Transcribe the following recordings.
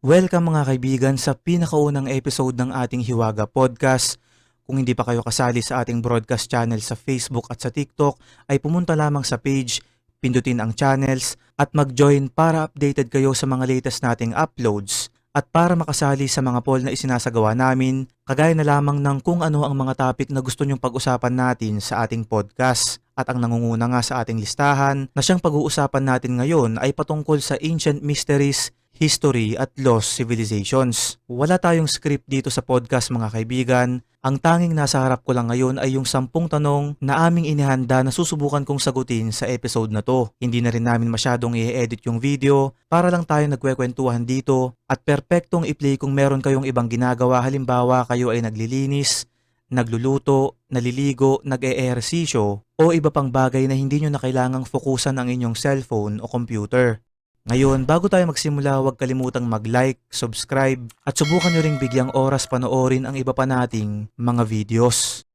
Welcome mga kaibigan sa pinakaunang episode ng ating Hiwaga Podcast. Kung hindi pa kayo kasali sa ating broadcast channel sa Facebook at sa TikTok, ay pumunta lamang sa page, pindutin ang channels at mag-join para updated kayo sa mga latest nating uploads. At para makasali sa mga poll na isinasagawa namin, kagaya na lamang ng kung ano ang mga topic na gusto nyong pag-usapan natin sa ating podcast. At ang nangunguna nga sa ating listahan na siyang pag-uusapan natin ngayon ay patungkol sa ancient mysteries, history at lost civilizations. Wala tayong script dito sa podcast mga kaibigan. Ang tanging nasa harap ko lang ngayon ay yung 10 tanong na aming inihanda na susubukan kong sagutin sa episode na to. Hindi na rin namin masyadong i-edit yung video para lang tayo nagkwekwentuhan dito at perpektong i-play kung meron kayong ibang ginagawa. Halimbawa kayo ay naglilinis, nagluluto, naliligo, nag-eehersisyo o iba pang bagay na hindi nyo na kailangang fokusan ang inyong cellphone o computer. Ngayon, bago tayo magsimula, huwag kalimutang mag-like, subscribe, at subukan nyo ring bigyang oras panoorin ang iba pa nating mga videos.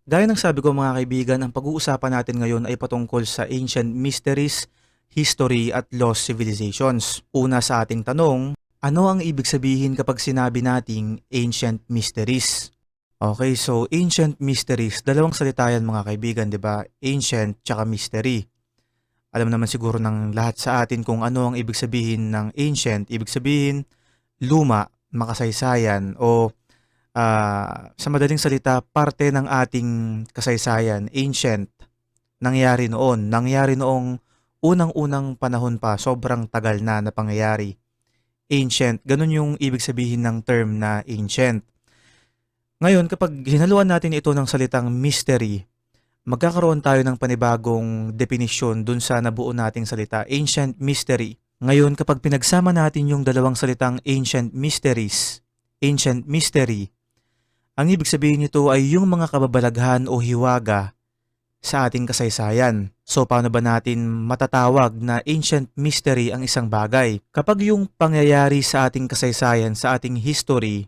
Gaya ng sabi ko mga kaibigan, ang pag-uusapan natin ngayon ay patungkol sa ancient mysteries, history at lost civilizations. Una sa ating tanong, ano ang ibig sabihin kapag sinabi nating ancient mysteries? Okay, so ancient mysteries, dalawang salita yan mga kaibigan, di ba? Ancient tsaka mystery. Alam naman siguro ng lahat sa atin kung ano ang ibig sabihin ng ancient. Ibig sabihin, luma, makasaysayan o sa madaling salita, parte ng ating kasaysayan, ancient, nangyari noong unang-unang panahon pa, sobrang tagal na pangyayari. Ancient, ganun yung ibig sabihin ng term na ancient. Ngayon, kapag hinaluan natin ito ng salitang mystery, magkakaroon tayo ng panibagong definisyon dun sa nabuo nating salita, ancient mystery. Ngayon, kapag pinagsama natin yung dalawang salitang ancient mysteries, ancient mystery, ang ibig sabihin nito ay yung mga kababalaghan o hiwaga sa ating kasaysayan. So, paano ba natin matatawag na ancient mystery ang isang bagay? Kapag yung pangyayari sa ating kasaysayan, sa ating history,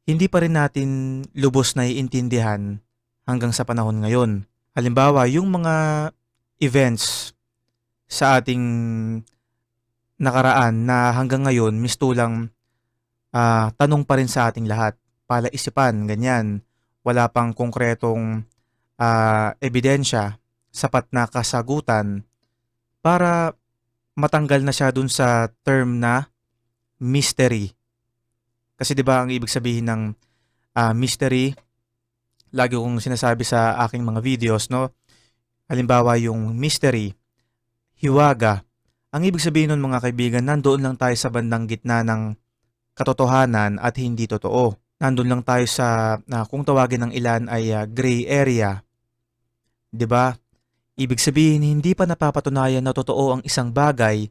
hindi pa rin natin lubos na iintindihan hanggang sa panahon ngayon. Halimbawa, yung mga events sa ating nakaraan na hanggang ngayon mistulang tanong pa rin sa ating lahat. Palaisipan, ganyan. Wala pang konkretong ebidensya, sapat na kasagutan para matanggal na siya dun sa term na mystery. Kasi 'di ba ang ibig sabihin ng mystery, lagi kong sinasabi sa aking mga videos, no? Halimbawa yung mystery, hiwaga. Ang ibig sabihin nun mga kaibigan, nandoon lang tayo sa bandang gitna ng katotohanan at hindi totoo. Nandun lang tayo sa kung tawagin ng ilan ay gray area, 'di ba? Ibig sabihin hindi pa napapatunayan na totoo ang isang bagay,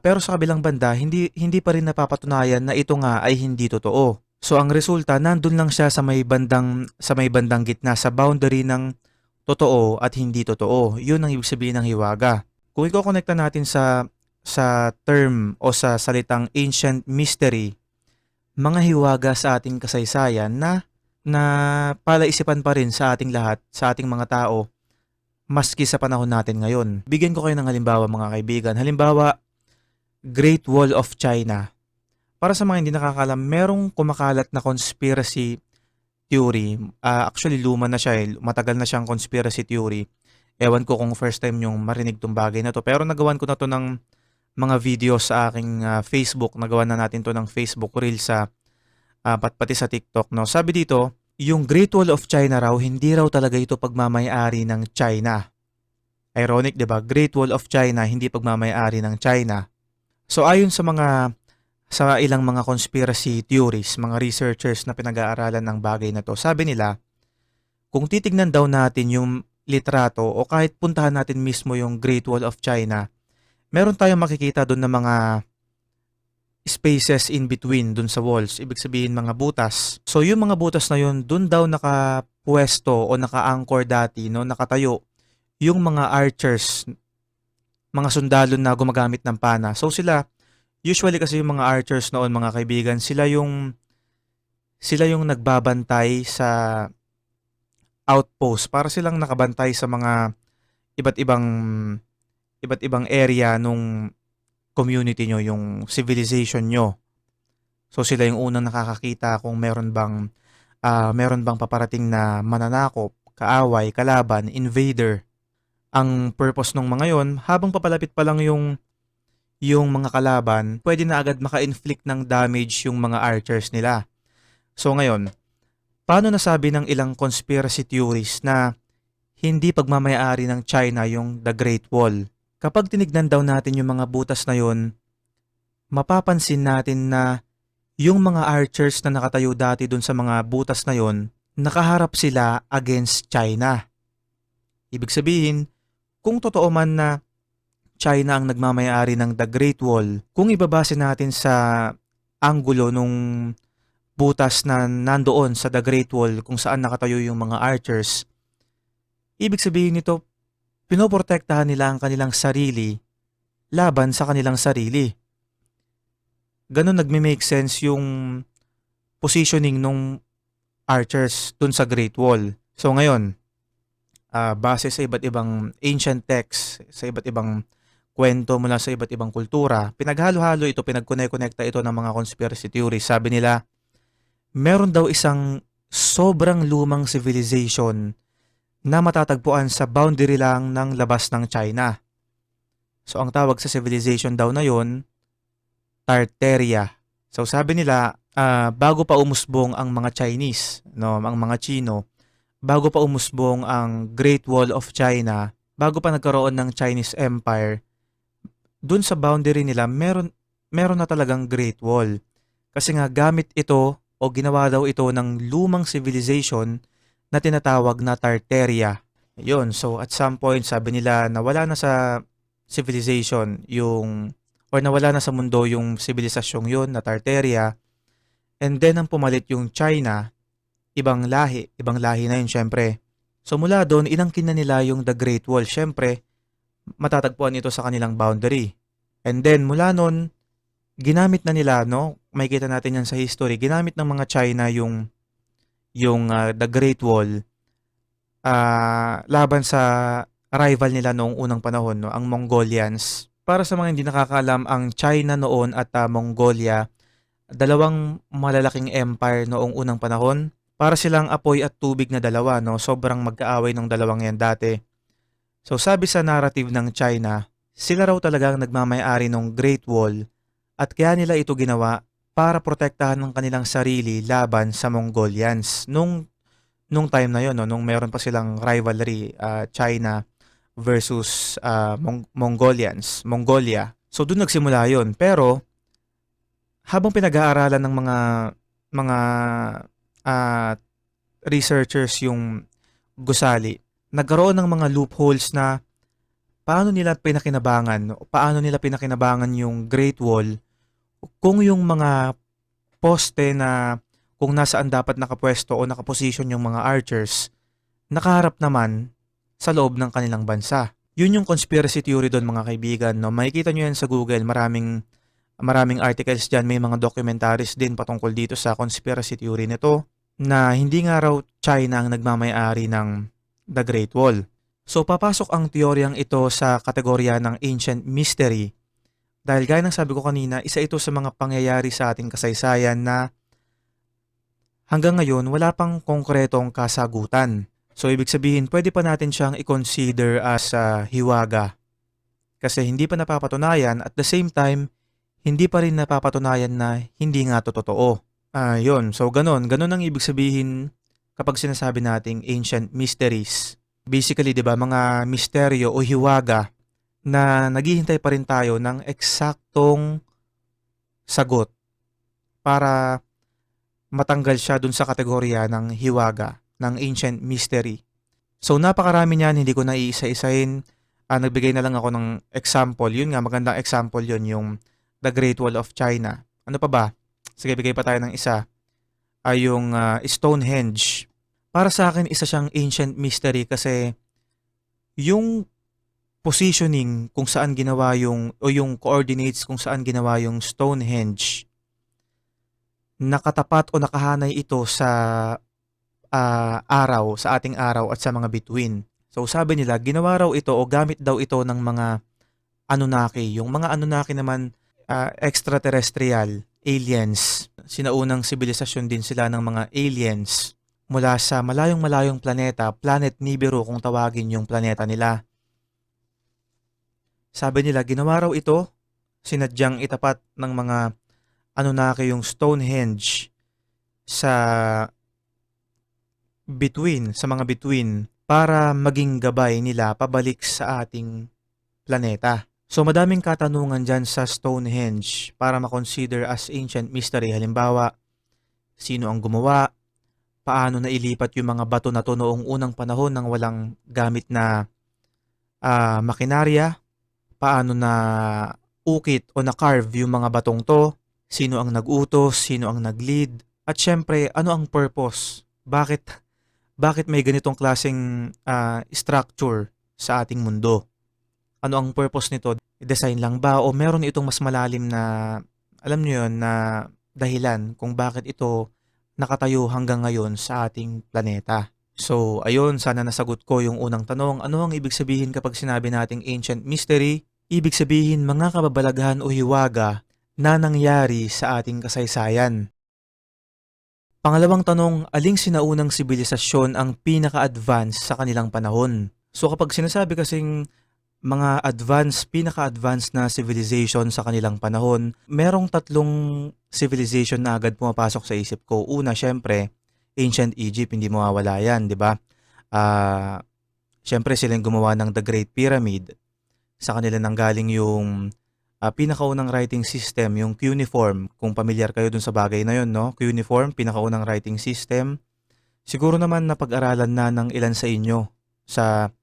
pero sa kabilang banda hindi pa rin napapatunayan na ito nga ay hindi totoo. So ang resulta nandun lang siya sa may bandang gitna sa boundary ng totoo at hindi totoo. 'Yun ang ibig sabihin ng hiwaga. Kung iko-konekta natin sa term o sa salitang ancient mystery, mga hiwaga sa ating kasaysayan na palaisipan pa rin sa ating lahat, sa ating mga tao, maski sa panahon natin ngayon. Bigyan ko kayo ng halimbawa mga kaibigan. Halimbawa, Great Wall of China. Para sa mga hindi nakakalam, merong kumakalat na conspiracy theory. Actually, luma na siya eh. Matagal na siyang conspiracy theory. Ewan ko kung first time yung marinig tong bagay na to. Pero nagawan ko na to ng mga videos sa aking Facebook. Nagawa na natin to ng Facebook Reels sa pati sa TikTok. No? Sabi dito, yung Great Wall of China raw, hindi raw talaga ito pagmamayari ng China. Ironic, di ba? Great Wall of China, hindi pagmamayari ng China. So ayon sa ilang mga conspiracy theories, mga researchers na pinag-aaralan ng bagay na to, sabi nila, kung titignan daw natin yung litrato o kahit puntahan natin mismo yung Great Wall of China, meron tayong makikita doon na mga spaces in between dun sa walls, ibig sabihin mga butas. So yung mga butas na yun, dun daw nakapwesto o naka-anchor dati, no, nakatayo yung mga archers, mga sundalo na gumagamit ng pana. So sila, usually kasi yung mga archers noon mga kaibigan, sila yung nagbabantay sa outpost para silang nakabantay sa mga iba't ibang iba't ibang area nung community nyo, yung civilization nyo. So sila yung unang nakakakita kung meron bang paparating na mananakop, kaaway, kalaban, invader. Ang purpose ng mga yon, habang papalapit pa lang yung mga kalaban, pwede na agad maka-inflict ng damage yung mga archers nila. So ngayon, paano nasabi ng ilang conspiracy theories na hindi pagmamayari ng China yung The Great Wall? Kapag tinignan daw natin yung mga butas na yon, mapapansin natin na yung mga archers na nakatayo dati dun sa mga butas na yon, nakaharap sila against China. Ibig sabihin, kung totoo man na China ang nagmamayari ng The Great Wall, kung ibabase natin sa anggulo nung butas na nandoon sa The Great Wall kung saan nakatayo yung mga archers, ibig sabihin nito, pinoprotektahan nila ang kanilang sarili laban sa kanilang sarili. Ganon nagme-make sense yung positioning nung archers dun sa Great Wall. So ngayon, base sa iba't ibang ancient texts, sa iba't ibang kwento mula sa iba't ibang kultura, pinaghalo-halo ito, pinagkone-connecta ito ng mga conspiracy theories. Sabi nila, meron daw isang sobrang lumang civilization na matatagpuan sa boundary lang ng labas ng China. So ang tawag sa civilization daw na yon, Tartaria. So sabi nila, bago pa umusbong ang mga Chinese, no, ang mga Chino, bago pa umusbong ang Great Wall of China, bago pa nagkaroon ng Chinese Empire, dun sa boundary nila, meron na talagang Great Wall. Kasi nga gamit ito o ginawa daw ito ng lumang civilization na tinatawag na Tartaria. Yun, so at some point sabi nila nawala na sa civilization or nawala na sa mundo yung sibilisasyong yun na Tartaria, and then ang pumalit yung China, ibang lahi na yun syempre. So mula doon, inangkin na nila yung The Great Wall. Syempre, matatagpuan ito sa kanilang boundary. And then mula noon, ginamit na nila, no? Makikita natin yan sa history, ginamit ng mga China yung The Great Wall laban sa rival nila noong unang panahon, no? Ang Mongolians. Para sa mga hindi nakakaalam, ang China noon at Mongolia, dalawang malalaking empire noong unang panahon. Para silang apoy at tubig na dalawa, no? Sobrang magkaaway ng dalawang yan dati. So sabi sa narrative ng China, sila raw talagang nagmamayari ng Great Wall at kaya nila ito ginawa para protektahan ng kanilang sarili laban sa Mongolians. Nung time na yon, no? Nung meron pa silang rivalry, China versus Mongolia. So doon nagsimula yon. Pero habang pinag-aaralan ng mga researchers yung gusali, nagkaroon ng mga loopholes na paano nila pinakinabangan yung Great Wall kung yung mga poste na kung nasaan dapat nakapwesto o nakaposition yung mga archers, nakaharap naman sa loob ng kanilang bansa. Yun yung conspiracy theory doon, mga kaibigan, no? Makikita nyo yan sa Google, maraming articles dyan, may mga documentaries din patungkol dito sa conspiracy theory nito na hindi nga raw China ang nagmamayari ng The Great Wall. So papasok ang teoryang ito sa kategorya ng ancient mystery dahil gaya ng sabi ko kanina, isa ito sa mga pangyayari sa ating kasaysayan na hanggang ngayon wala pang konkretong kasagutan. So ibig sabihin, pwede pa natin siyang i-consider as hiwaga kasi hindi pa napapatunayan, at the same time, hindi pa rin napapatunayan na hindi nga to totoo. Yun. So ganon ang ibig sabihin kapag sinasabi nating ancient mysteries. Basically, 'di ba, mga misteryo o hiwaga na naghihintay pa rin tayo ng eksaktong sagot para matanggal siya dun sa kategorya ng hiwaga, ng ancient mystery. So napakarami niyan, hindi ko na iisa-isahin. Nagbigay na lang ako ng example. Yun nga, magandang example yun, yung The Great Wall of China. Ano pa ba? Sige, bigay pa tayo ng isa. Yung Stonehenge. Para sa akin, isa siyang ancient mystery kasi yung positioning kung saan ginawa yung coordinates kung saan ginawa yung Stonehenge, nakatapat o nakahanay ito sa araw, sa ating araw at sa mga bituin. So sabi nila, ginawa raw ito o gamit daw ito ng mga Anunnaki. Yung mga Anunnaki naman, extraterrestrial, aliens. Sinaunang sibilisasyon din sila ng mga aliens mula sa malayong-malayong planeta, Planet Nibiru kung tawagin yung planeta nila. Sabi nila, ginawa raw ito, sinadyang itapat ng mga Anunnaki yung Stonehenge sa sa mga bituin para maging gabay nila pabalik sa ating planeta. So madaming katanungan dyan sa Stonehenge para makonsider as ancient mystery. Halimbawa, sino ang gumawa? Paano nailipat yung mga bato na to noong unang panahon nang walang gamit na makinarya? Paano na ukit o na-carve yung mga batong to? Sino ang nag-utos? Sino ang nag-lead? At syempre, ano ang purpose? Bakit may ganitong klaseng structure sa ating mundo? Ano ang purpose nito? Design lang ba o meron itong mas malalim na, alam niyo yun, na dahilan kung bakit ito nakatayo hanggang ngayon sa ating planeta? So, ayun, sana nasagot ko yung unang tanong. Ano ang ibig sabihin kapag sinabi nating ancient mystery? Ibig sabihin mga kababalaghan o hiwaga na nangyari sa ating kasaysayan. Pangalawang tanong, aling sinaunang sibilisasyon ang pinaka-advance sa kanilang panahon? So kapag sinasabi kasing mga pinaka-advanced na civilization sa kanilang panahon, merong tatlong civilization na agad pumapasok sa isip ko. Una, syempre, Ancient Egypt, hindi mawawala yan, di ba? Syempre, sila yung gumawa ng The Great Pyramid. Sa kanila nanggaling yung pinakaunang writing system, yung cuneiform. Kung pamilyar kayo dun sa bagay na yun, no? Cuneiform, pinakaunang writing system. Siguro naman napag-aralan na ng ilan sa inyo sa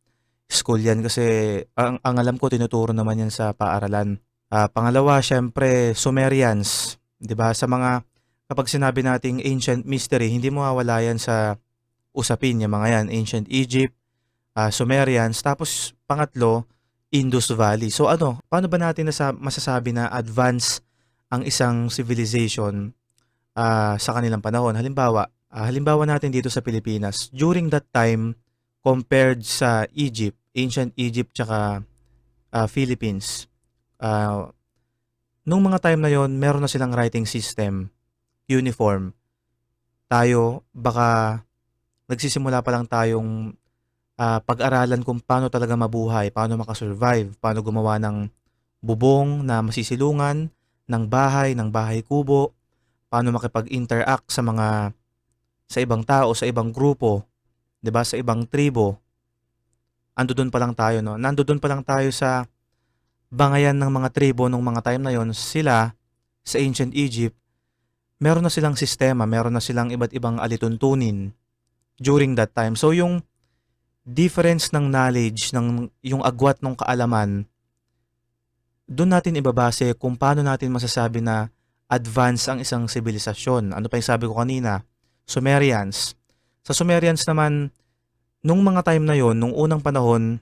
school yan kasi ang alam ko tinuturo naman yan sa paaralan. Pangalawa, syempre, Sumerians. 'Di ba? Kapag sinabi nating ancient mystery, hindi mawawala yan sa usapin yung mga yan. Ancient Egypt, Sumerians. Tapos, pangatlo, Indus Valley. So paano ba natin masasabi na advance ang isang civilization sa kanilang panahon? Halimbawa natin dito sa Pilipinas. During that time, compared sa Egypt, ancient Egypt tsaka Philippines, nung mga time na yon meron na silang writing system, uniform. Tayo, baka nagsisimula pa lang tayong pag-aralan kung paano talaga mabuhay, paano makasurvive, paano gumawa ng bubong na masisilungan, ng bahay kubo, paano makipag-interact sa ibang tao, sa ibang grupo, 'di ba, sa ibang tribo. Andoon pa lang tayo, no? Nandoon pa lang tayo sa bangayan ng mga tribo nung mga time na yon. Sila sa ancient Egypt, meron na silang sistema, meron na silang iba't ibang alituntunin during that time. So yung difference ng knowledge, yung agwat ng kaalaman, doon natin ibabase kung paano natin masasabi na advance ang isang sibilisasyon. Ano pa yung sabi ko kanina? Sumerians. Sa Sumerians naman, nung mga time na yon, nung unang panahon,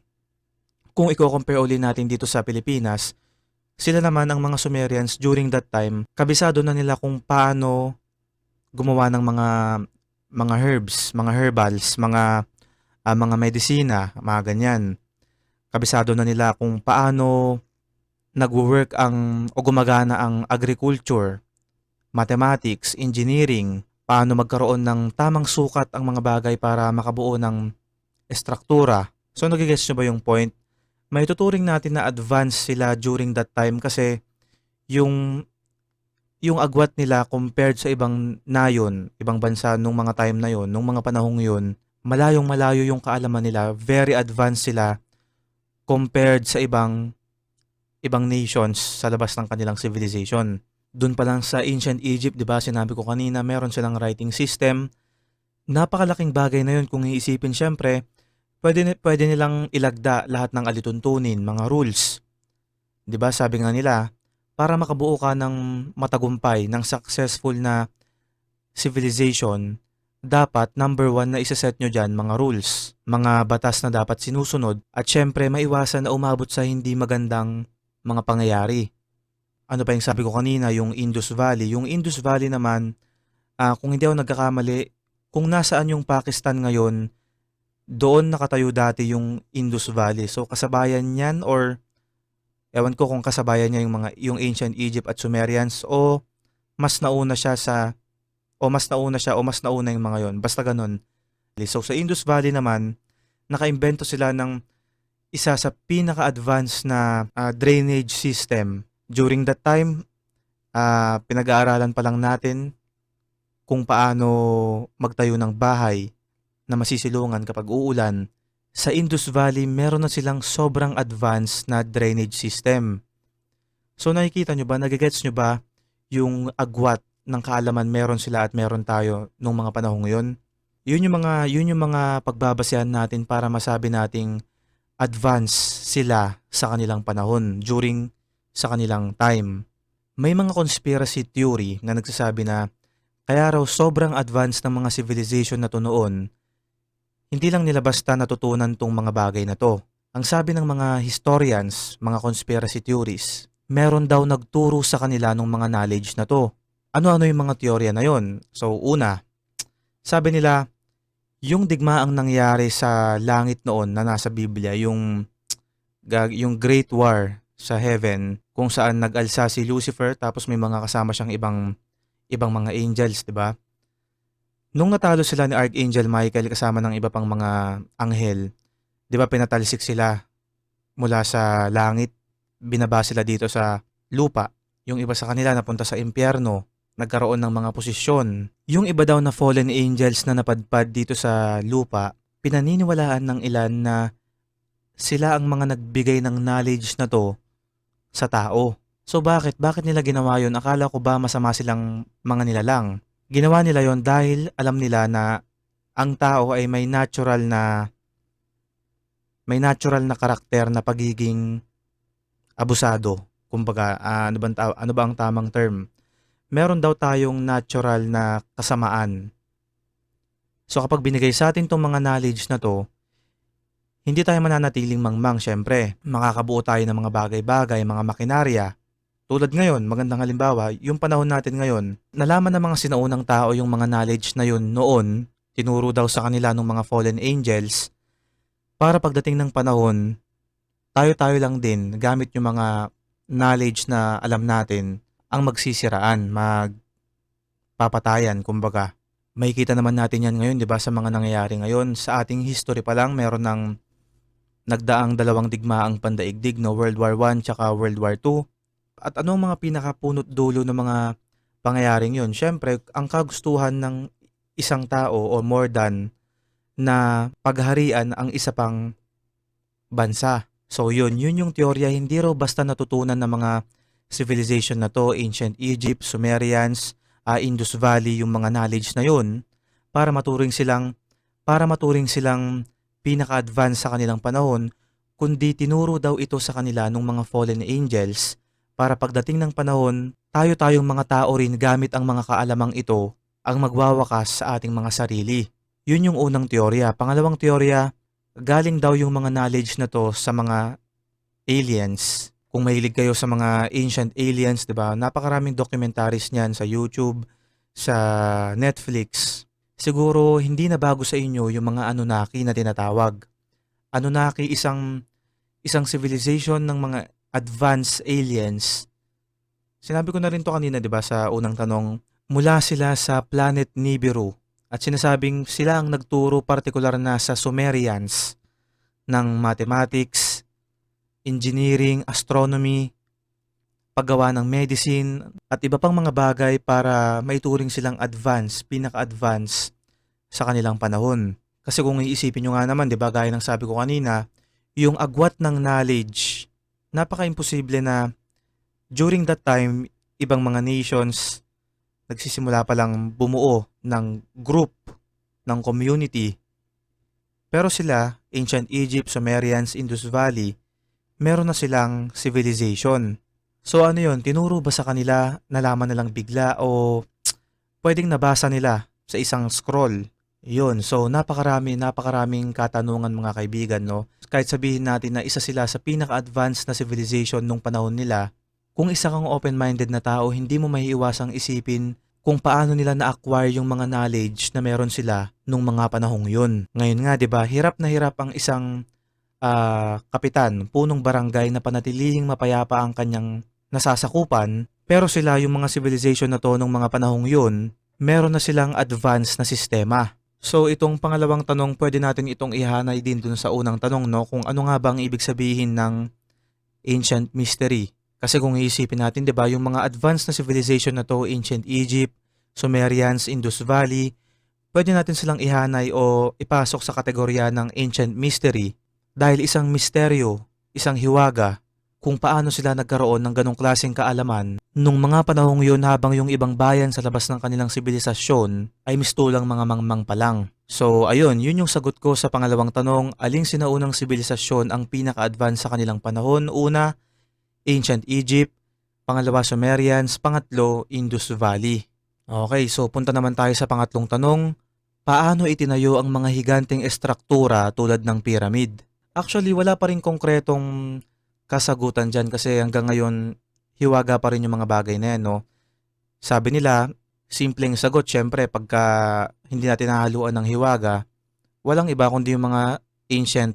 kung i-compare ulit natin dito sa Pilipinas, sila naman ang mga Sumerians during that time, kabisado na nila kung paano gumawa ng mga herbs, mga herbals, mga medisina, mga ganyan. Kabisado na nila kung paano nagwo-work o gumagana ang agriculture, mathematics, engineering, paano magkaroon ng tamang sukat ang mga bagay para makabuo ng estruktura. So nagigets nyo ba yung point? May tuturing natin na advance sila during that time kasi yung agwat nila compared sa ibang nayon, ibang bansa nung mga time na yon, nung mga panahong yon, malayong-malayo yung kaalaman nila, very advanced sila compared sa ibang nations sa labas ng kanilang civilization. Doon pa lang sa ancient Egypt, 'di ba, sinabi ko kanina, meron silang writing system. Napakalaking bagay na 'yon kung iisipin, syempre, pwede nilang ilagda lahat ng alituntunin, mga rules. 'Di ba, sabi nga nila, para makabuo ka ng matagumpay, ng successful na civilization, dapat number 1 na isa-set nyo dyan, mga rules, mga batas na dapat sinusunod, at syempre maiwasan na umabot sa hindi magandang mga pangyayari. Ano pa yung sabi ko kanina, yung Indus Valley. Yung Indus Valley naman, kung hindi ako nagkakamali, kung nasaan yung Pakistan ngayon, doon nakatayo dati yung Indus Valley. So kasabayan yan or Ewan ko kung kasabayan niya yung Ancient Egypt at Sumerians o mas nauna siya o mas nauna yung mga yon. Basta ganun. So sa Indus Valley naman, nakaimbento sila ng isa sa pinaka-advanced na drainage system. During that time, pinag-aaralan pa lang natin kung paano magtayo ng bahay na masisilungan kapag uulan. Sa Indus Valley, meron na silang sobrang advanced na drainage system. So nakikita nyo ba, nagigets nyo ba yung agwat ng kaalaman meron sila at meron tayo nung mga panahong yun? Yun yung mga pagbabasehan natin para masabi nating advance sila sa kanilang panahon during sa kanilang time. May mga conspiracy theory na nagsasabi na kaya raw sobrang advanced ng mga civilization na to noon, hindi lang nila basta natutunan tong mga bagay na to. Ang sabi ng mga historians, mga conspiracy theories, meron daw nagturo sa kanila ng mga knowledge na to. Ano-ano yung mga teorya na yon? So una, sabi nila, yung digmaang nangyari sa langit noon na nasa Biblia, yung Great War sa heaven, kung saan nag-alsa si Lucifer tapos may mga kasama siyang ibang mga angels, di ba? Nung natalo sila ni Archangel Michael kasama ng iba pang mga anghel, di ba pinatalsik sila mula sa langit, binaba sila dito sa lupa. Yung iba sa kanila napunta sa impyerno, nagkaroon ng mga posisyon. Yung iba daw na fallen angels na napadpad dito sa lupa, pinaniniwalaan ng ilan na sila ang mga nagbigay ng knowledge na to sa tao. So bakit nila ginawa yun? Akala ko ba masama silang mga nilalang? Ginawa nila yon dahil alam nila na ang tao ay may natural na karakter na pagiging abusado. Kumbaga, ano ba ang tamang term? Meron daw tayong natural na kasamaan. So kapag binigay sa atin tong mga knowledge na to, hindi tayo mananatiling mangmang syempre. Makakabuo tayo ng mga bagay-bagay, mga makinarya. Tulad ngayon, magandang halimbawa, yung panahon natin ngayon, nalaman ng mga sinaunang tao yung mga knowledge na yun noon, tinuro daw sa kanila ng mga fallen angels, para pagdating ng panahon, tayo-tayo lang din, gamit yung mga knowledge na alam natin, ang magsisiraan, magpapatayan, kumbaga. Makikita naman natin yan ngayon, di ba, sa mga nangyayari ngayon. Sa ating history pa lang, meron ng nagdaang dalawang digmaang pandaigdig, no? World War I tsaka World War II. At anong mga pinakapunot dulo ng mga pangyayaring yun? Siyempre, ang kagustuhan ng isang tao o more than na pagharian ang isa pang bansa. So yun yung teorya, hindi raw basta natutunan ng mga civilization na to, Ancient Egypt, Sumerians, Indus Valley, yung mga knowledge na yun, para maturing silang pinaka-advance sa kanilang panahon, kundi tinuro daw ito sa kanila ng mga fallen angels, para pagdating ng panahon, tayo-tayong mga tao rin gamit ang mga kaalamang ito ang magwawakas sa ating mga sarili. Yun yung unang teorya. Pangalawang teorya, galing daw yung mga knowledge na to sa mga aliens. Kung mahilig kayo sa mga ancient aliens, di ba? Napakaraming documentaries niyan sa YouTube, sa Netflix. Siguro hindi na bago sa inyo yung mga Anunnaki na tinatawag. Anunnaki, isang civilization ng mga advanced aliens. Sinabi ko na rin to kanina, 'di ba, sa unang tanong, mula sila sa planet Nibiru at sinasabing sila ang nagturo partikular na sa Sumerians ng mathematics, engineering, astronomy, paggawa ng medicine at iba pang mga bagay para maituring silang pinaka-advance sa kanilang panahon. Kasi kung iisipin nyo nga naman, 'di ba, gaya ng sabi ko kanina, yung agwat ng knowledge, napaka-imposible na during that time, ibang mga nations nagsisimula pa lang bumuo ng group, ng community. Pero sila, Ancient Egypt, Sumerians, Indus Valley, meron na silang civilization. So ano yun, tinuro ba sa kanila, nalaman na lang bigla o pwedeng nabasa nila sa isang scroll? Yun, so napakaraming katanungan mga kaibigan, no? Kahit sabihin natin na isa sila sa pinaka-advanced na civilization nung panahon nila, kung isa kang open-minded na tao, hindi mo maiiwasang isipin kung paano nila na-acquire yung mga knowledge na meron sila nung mga panahong yun. Ngayon nga, 'di ba, hirap na hirap ang isang kapitan, punong barangay na panatilihing mapayapa ang kanyang nasasakupan, pero sila yung mga civilization na to nung mga panahong yun, meron na silang advanced na sistema. So itong pangalawang tanong, pwede natin itong ihanay din dun sa unang tanong, no? Kung ano nga bang ibig sabihin ng ancient mystery. Kasi kung iisipin natin, 'di ba, yung mga advanced na civilization na to, ancient Egypt, Sumerians, Indus Valley, pwede natin silang ihanay o ipasok sa kategorya ng ancient mystery dahil isang misteryo, isang hiwaga kung paano sila nagkaroon ng ganong klaseng kaalaman nung mga panahong yun habang yung ibang bayan sa labas ng kanilang sibilisasyon ay mistulang mga mangmang pa lang. So ayun, yun yung sagot ko sa pangalawang tanong, aling sinaunang sibilisasyon ang pinaka-advance sa kanilang panahon? Una, Ancient Egypt, pangalawa Sumerians, pangatlo Indus Valley. Okay, so punta naman tayo sa pangatlong tanong. Paano itinayo ang mga higanteng estruktura tulad ng pyramid? Actually, wala pa rin konkretong kasagutan dyan kasi hanggang ngayon, hiwaga pa rin yung mga bagay na yan, no? Sabi nila, simpleng sagot, syempre, pagka hindi natin nahaluan ng hiwaga, walang iba kundi yung mga ancient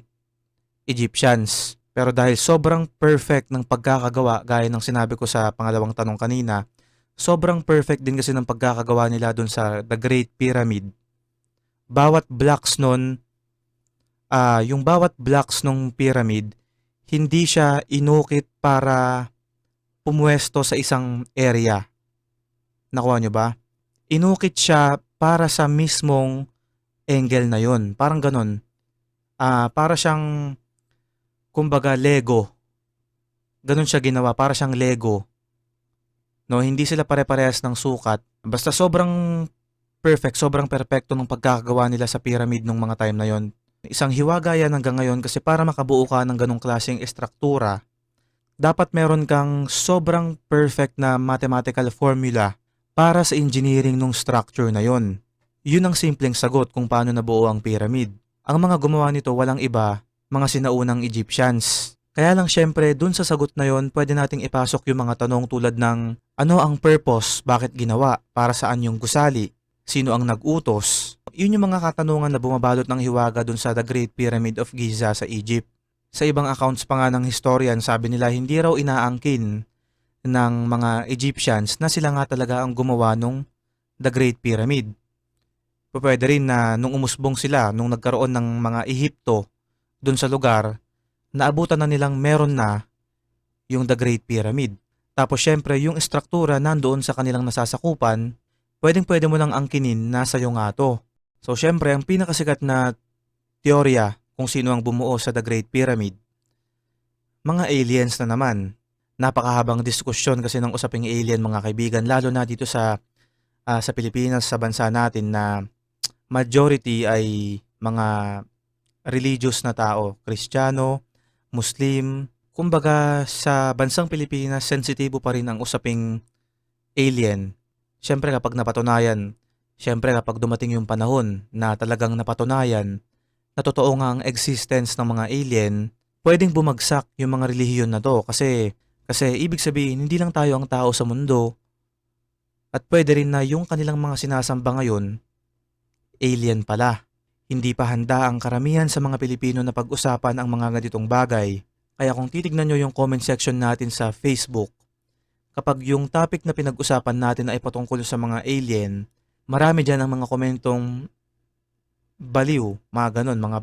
Egyptians. Pero dahil sobrang perfect ng pagkakagawa, gaya ng sinabi ko sa pangalawang tanong kanina, sobrang perfect din kasi ng pagkakagawa nila dun sa The Great Pyramid. Bawat blocks nun, yung bawat blocks ng pyramid, hindi siya inukit para pumuesto sa isang area. Nakuha nyo ba? Inukit siya para sa mismong angle na yon. Parang ganun. Para siyang, kumbaga, Lego. Ganun siya ginawa. Para siyang Lego. No, hindi sila pare-parehas ng sukat. Basta sobrang perfect, sobrang perpekto ng pagkakagawa nila sa pyramid nung mga time na yon. Isang hiwaga yan hanggang ngayon kasi para makabuo ka ng ganong klaseng estruktura, dapat meron kang sobrang perfect na mathematical formula para sa engineering ng structure na yon. Yun ang simpleng sagot kung paano nabuo ang pyramid. Ang mga gumawa nito walang iba, mga sinaunang Egyptians. Kaya lang syempre, dun sa sagot na yon, pwede nating ipasok yung mga tanong tulad ng ano ang purpose, bakit ginawa, para saan yung gusali, sino ang nag-utos. Yun yung mga katanungan na bumabalot ng hiwaga dun sa The Great Pyramid of Giza sa Egypt. Sa ibang accounts pa nga ng historian, sabi nila hindi raw inaangkin ng mga Egyptians na sila nga talaga ang gumawa nung The Great Pyramid. Pwede rin na nung umusbong sila, nung nagkaroon ng mga Ehipto dun sa lugar, naabutan na nilang meron na yung The Great Pyramid. Tapos syempre yung estruktura nandoon sa kanilang nasasakupan, pwedeng-pwede mo lang angkinin nasa iyo nga to. So syempre ang pinakasikat na teorya kung sino ang bumuo sa The Great Pyramid, mga aliens na naman. Napakahabang diskusyon kasi ng usaping alien mga kaibigan, lalo na dito sa Pilipinas, sa bansa natin na majority ay mga religious na tao, Kristiyano, Muslim. Kumbaga sa bansang Pilipinas, sensitibo pa rin ang usaping alien. Siyempre kapag napatunayan, siyempre kapag dumating yung panahon na talagang napatunayan na totoo nga ang existence ng mga alien, pwedeng bumagsak yung mga relihiyon na to kasi ibig sabihin hindi lang tayo ang tao sa mundo at pwede rin na yung kanilang mga sinasamba ngayon, alien pala. Hindi pa handa ang karamihan sa mga Pilipino na pag-usapan ang mga ganitong bagay. Kaya kung titignan nyo yung comment section natin sa Facebook, kapag yung topic na pinag-usapan natin ay patungkol sa mga alien, marami dyan ang mga komentong baliw, mga ganon, mga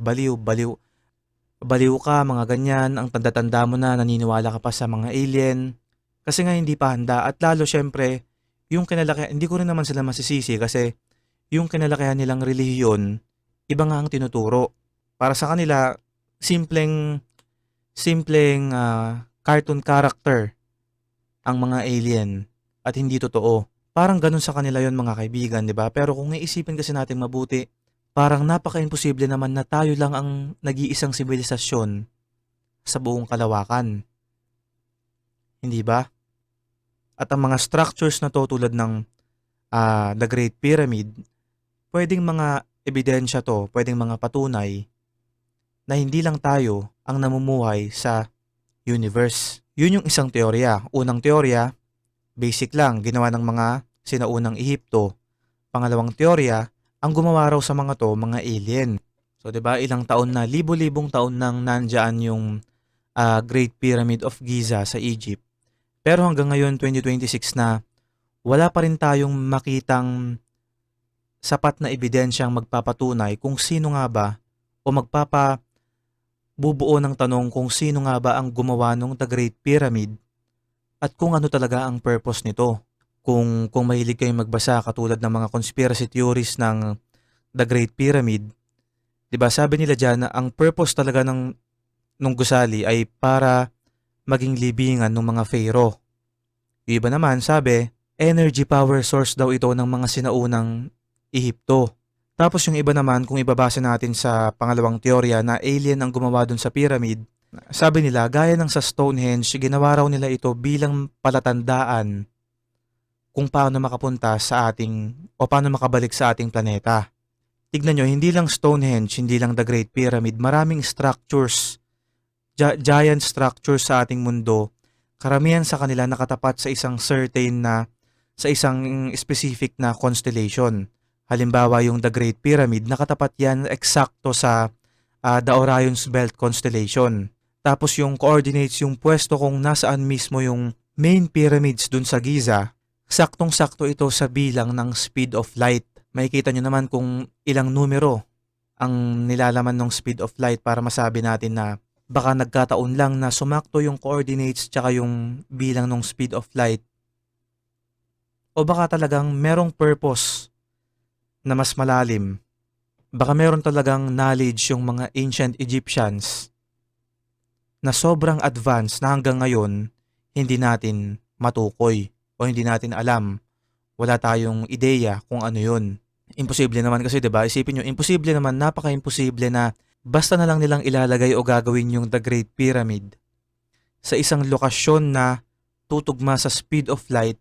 baliw ka, mga ganyan, ang tanda-tanda mo na, naniniwala ka pa sa mga alien. Kasi nga hindi pa handa at lalo syempre, yung kinalakihan, hindi ko rin naman sila masisisi kasi yung kinalakihan nilang relihiyon, iba nga ang tinuturo. Para sa kanila, simpleng cartoon character ang mga alien at hindi totoo. Parang ganun sa kanila yon mga kaibigan, di ba? Pero kung iisipin kasi natin mabuti, parang napaka-imposible naman na tayo lang ang nag-iisang sibilisasyon sa buong kalawakan. Hindi ba? At ang mga structures na to tulad ng The Great Pyramid, pwedeng mga ebidensya to, pwedeng mga patunay na hindi lang tayo ang namumuhay sa universe. Yun yung isang teorya. Unang teorya, basic lang, ginawa ng mga sinaunang Ehipto. Pangalawang teorya, ang gumawa raw sa mga to, mga alien. So 'di ba ilang taon na, libo-libong taon nang nandiyan yung Great Pyramid of Giza sa Egypt. Pero hanggang ngayon 2026 na, wala pa rin tayong makitang sapat na ebidensyang magpapatunay kung sino nga ba o magpapabubuo ng tanong kung sino nga ba ang gumawa ng The Great Pyramid at kung ano talaga ang purpose nito. Kung mahilig kayong magbasa katulad ng mga conspiracy theories ng The Great Pyramid, 'di ba sabi nila diyan na ang purpose talaga nung gusali ay para maging libingan ng mga pharaoh. Yung iba naman sabi, energy power source daw ito ng mga sinaunang Ehipto. Tapos yung iba naman, kung ibabasa natin sa pangalawang teorya na alien ang gumawa dun sa pyramid, sabi nila, gaya ng sa Stonehenge, ginawa raw nila ito bilang palatandaan kung paano makapunta sa ating o paano makabalik sa ating planeta. Tignan nyo, hindi lang Stonehenge, hindi lang The Great Pyramid, maraming structures, giant structures sa ating mundo, karamihan sa kanila nakatapat sa isang certain na, sa isang specific na constellation. Halimbawa yung The Great Pyramid, nakatapat yan eksakto sa the Orion's Belt constellation. Tapos yung coordinates, yung pwesto kung nasaan mismo yung main pyramids dun sa Giza, saktong-sakto ito sa bilang ng speed of light. Makikita nyo naman kung ilang numero ang nilalaman ng speed of light para masabi natin na baka nagkataon lang na sumakto yung coordinates tsaka yung bilang ng speed of light. O baka talagang merong purpose na mas malalim. Baka meron talagang knowledge yung mga ancient Egyptians na sobrang advanced na hanggang ngayon hindi natin matukoy o hindi natin alam. Wala tayong ideya kung ano yun. Imposible naman kasi 'di ba? Isipin nyo, imposible naman, napaka-imposible na basta na lang nilang ilalagay o gagawin yung The Great Pyramid sa isang lokasyon na tutugma sa speed of light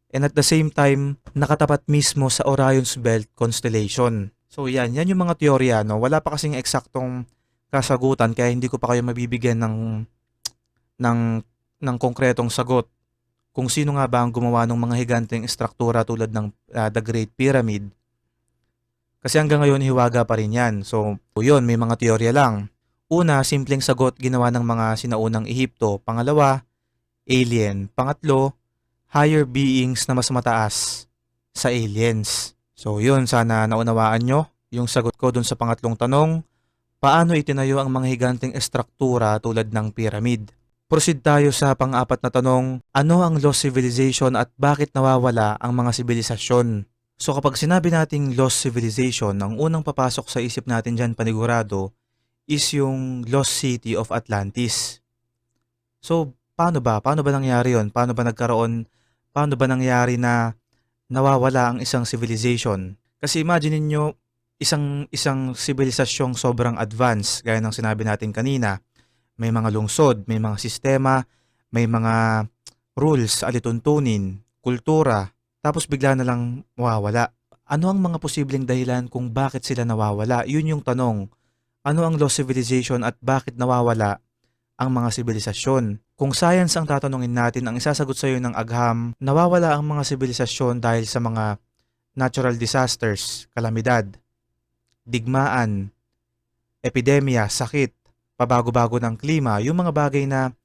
and at the same time, nakatapat mismo sa Orion's Belt constellation. So yan yung mga teorya, no? Wala pa kasing eksaktong kasagutan kaya hindi ko pa kayo mabibigyan ng, ng konkretong sagot kung sino nga ba ang gumawa ng mga higanteng estruktura tulad ng The Great Pyramid. Kasi hanggang ngayon hiwaga pa rin yan. So yun, may mga teorya lang. Una, simpleng sagot ginawa ng mga sinaunang Ehipto. Pangalawa, alien. Pangatlo, higher beings na mas mataas sa aliens. So yun, sana naunawaan nyo yung sagot ko dun sa pangatlong tanong, paano itinayo ang mga higanteng estruktura tulad ng pyramid? Proceed tayo sa pang-apat na tanong, ano ang lost civilization at bakit nawawala ang mga sibilisasyon? So kapag sinabi nating lost civilization, ang unang papasok sa isip natin dyan panigurado is yung lost city of Atlantis. So paano ba? Paano ba nangyari yun? Paano ba nangyari na nawawala ang isang civilization? Kasi imagine niyo isang sibilisasyong sobrang advanced, gaya ng sinabi natin kanina. May mga lungsod, may mga sistema, may mga rules, alituntunin, kultura, tapos bigla na lang mawawala. Ano ang mga posibleng dahilan kung bakit sila nawawala? Yun yung tanong. Ano ang lost civilization at bakit nawawala ang mga sibilisasyon? Kung science ang tatanungin natin, ang isasagot sa iyo ng agham, nawawala ang mga sibilisasyon dahil sa mga natural disasters, kalamidad, digmaan, epidemya, sakit, pabago-bago ng klima, yung mga bagay na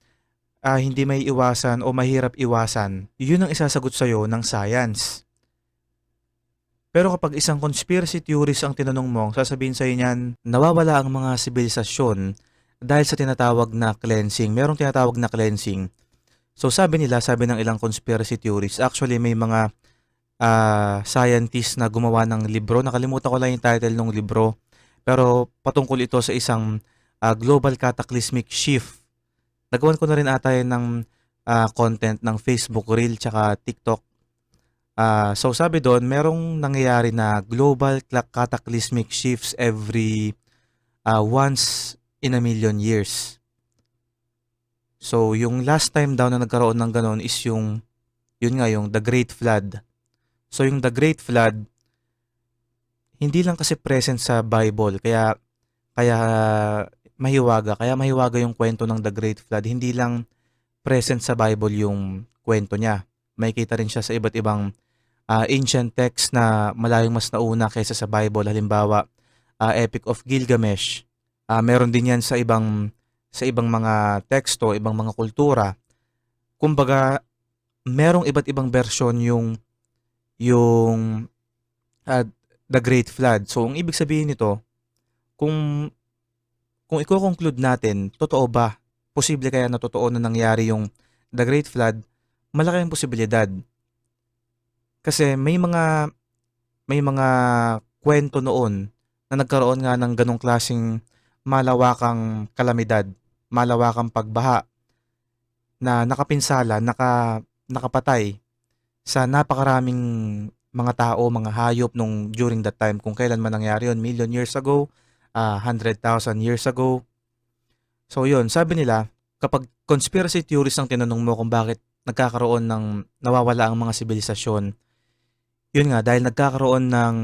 hindi may iwasan o mahirap iwasan, yun ang isasagot sa iyo ng science. Pero kapag isang conspiracy theorist ang tinanong mo, sasabihin sa iyo niyan, nawawala ang mga sibilisasyon dahil sa tinatawag na cleansing. Merong tinatawag na cleansing. So sabi ng ilang conspiracy theorists, actually may mga scientists na gumawa ng libro. Nakalimutan ko lang yung title ng libro. Pero patungkol ito sa isang global cataclysmic shift. Nagawan ko na rin ata yun ng content ng Facebook Reel tsaka TikTok. So sabi doon, merong nangyayari na global cataclysmic shifts every once in a million years. So yung last time daw na nagkaroon ng ganon is yung The Great Flood. So yung The Great Flood, hindi lang kasi present sa Bible, kaya mahiwaga yung kwento ng The Great Flood. Hindi lang present sa Bible yung kwento niya. Makikita rin siya sa iba't ibang ancient texts na malayong mas nauna kaysa sa Bible. Halimbawa, Epic of Gilgamesh. Meron din 'yan sa ibang mga teksto, ibang mga kultura. Kumbaga, merong iba't ibang bersyon yung ah, The Great Flood. So, ang ibig sabihin nito, kung kung iko-conclude natin, totoo ba? Posible kaya na totoo na nangyari yung The Great Flood? Malaki ang posibilidad. Kasi may mga kwento noon na nagkaroon nga ng ganong klaseng malawakang kalamidad, malawakang pagbaha na nakapinsala, nakapatay sa napakaraming mga tao, mga hayop nung during that time. Kung kailan man nangyari yun, million years ago, 100,000 years ago. So yun, sabi nila, kapag conspiracy theories ang tinanong mo kung bakit nagkakaroon ng nawawala ang mga sibilisasyon, yun nga, dahil nagkakaroon ng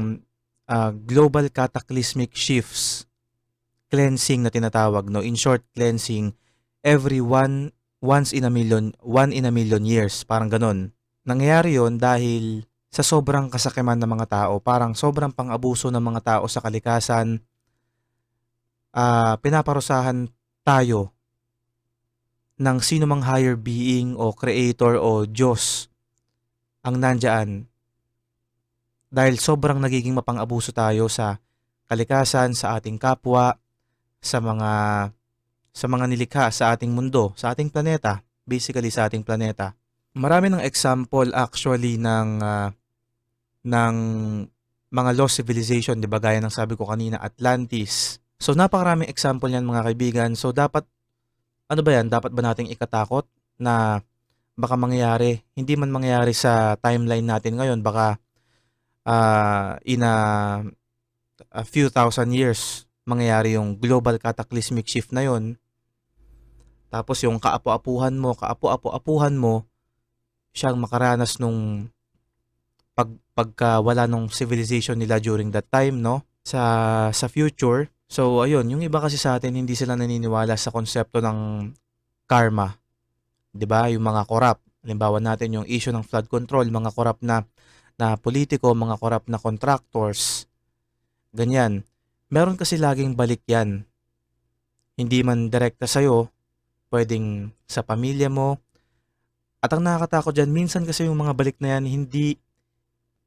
global cataclysmic shifts, cleansing na tinatawag, no? In short, cleansing every one in a million years, parang ganon. Nangyayari yon dahil sa sobrang kasakiman ng mga tao, parang sobrang pang-abuso ng mga tao sa kalikasan, pinaparusahan tayo ng sino mang higher being o creator o Diyos ang nandyan dahil sobrang nagiging mapang-abuso tayo sa kalikasan, sa ating kapwa, sa mga sa mga nilikha sa ating mundo, sa ating planeta, basically sa ating planeta. Marami ng example actually ng mga lost civilization, 'di ba? Gaya ng sabi ko kanina, Atlantis. So napakaraming example niyan mga kaibigan. So dapat ano ba 'yan? Dapat ba nating ikatakot na baka mangyari? Hindi man mangyari sa timeline natin ngayon, baka in a few thousand years mangyayari yung global cataclysmic shift na yon. Tapos yung kaapu-apuhan mo, siyang makaranas nung pagkawala nung civilization nila during that time, no? Sa future. So ayun, yung iba kasi sa atin hindi sila naniniwala sa konsepto ng karma, 'di ba? Yung mga korap. Halimbawa natin yung issue ng flood control, mga korap na politiko, mga korap na contractors, ganyan. Meron kasi laging balik 'yan. Hindi man direkta sa'yo, pwedeng sa pamilya mo. At ang nakakatakot diyan, minsan kasi yung mga balik na 'yan hindi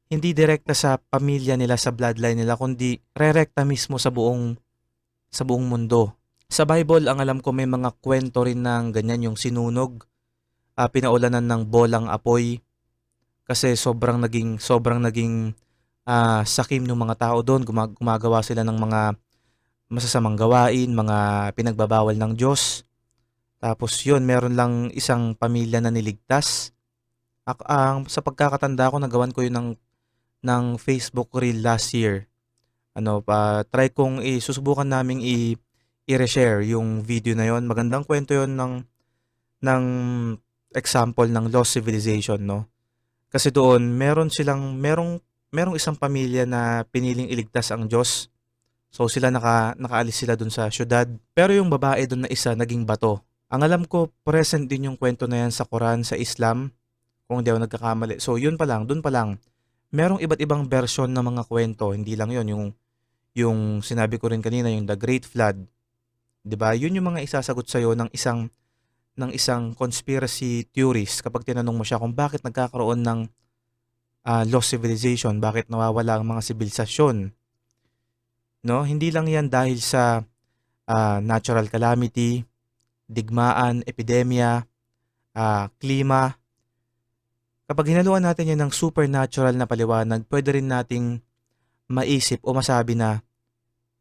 direkta sa pamilya nila, sa bloodline nila, kundi rerekta mismo sa buong mundo. Sa Bible, ang alam ko may mga kwento rin ng ganyan, yung sinunog, pinaulanan ng bolang apoy kasi sobrang naging sakim ng mga tao doon, gumagawa sila ng mga masasamang gawain, mga pinagbabawal ng Diyos. Tapos yun, meron lang isang pamilya na niligtas. Sa pagkakatanda ko, nagawan ko yun ng Facebook reel last year. Try kong susubukan naming i-reshare yung video na yon. Magandang kwento yon ng example ng lost civilization, no? Kasi doon merong isang pamilya na piniling iligtas ang Diyos. So sila nakaalis sila doon sa syudad. Pero yung babae doon na isa naging bato. Ang alam ko, present din yung kwento na yan sa Quran, sa Islam, kung hindi ako nagkakamali. So yun pa lang, doon pa lang, merong iba't ibang version ng mga kwento. Hindi lang yun, yung sinabi ko rin kanina, yung The Great Flood. 'Di ba? Yun yung mga isasagot sa'yo ng isang conspiracy theorist kapag tinanong mo siya kung bakit nagkakaroon ng lost civilization, bakit nawawala ang mga sibilisasyon, no? Hindi lang 'yan dahil sa natural calamity, digmaan, epidemya, klima. Kapag hinaluan natin 'yan ng supernatural na paliwanag, pwede rin nating maisip o masabi na,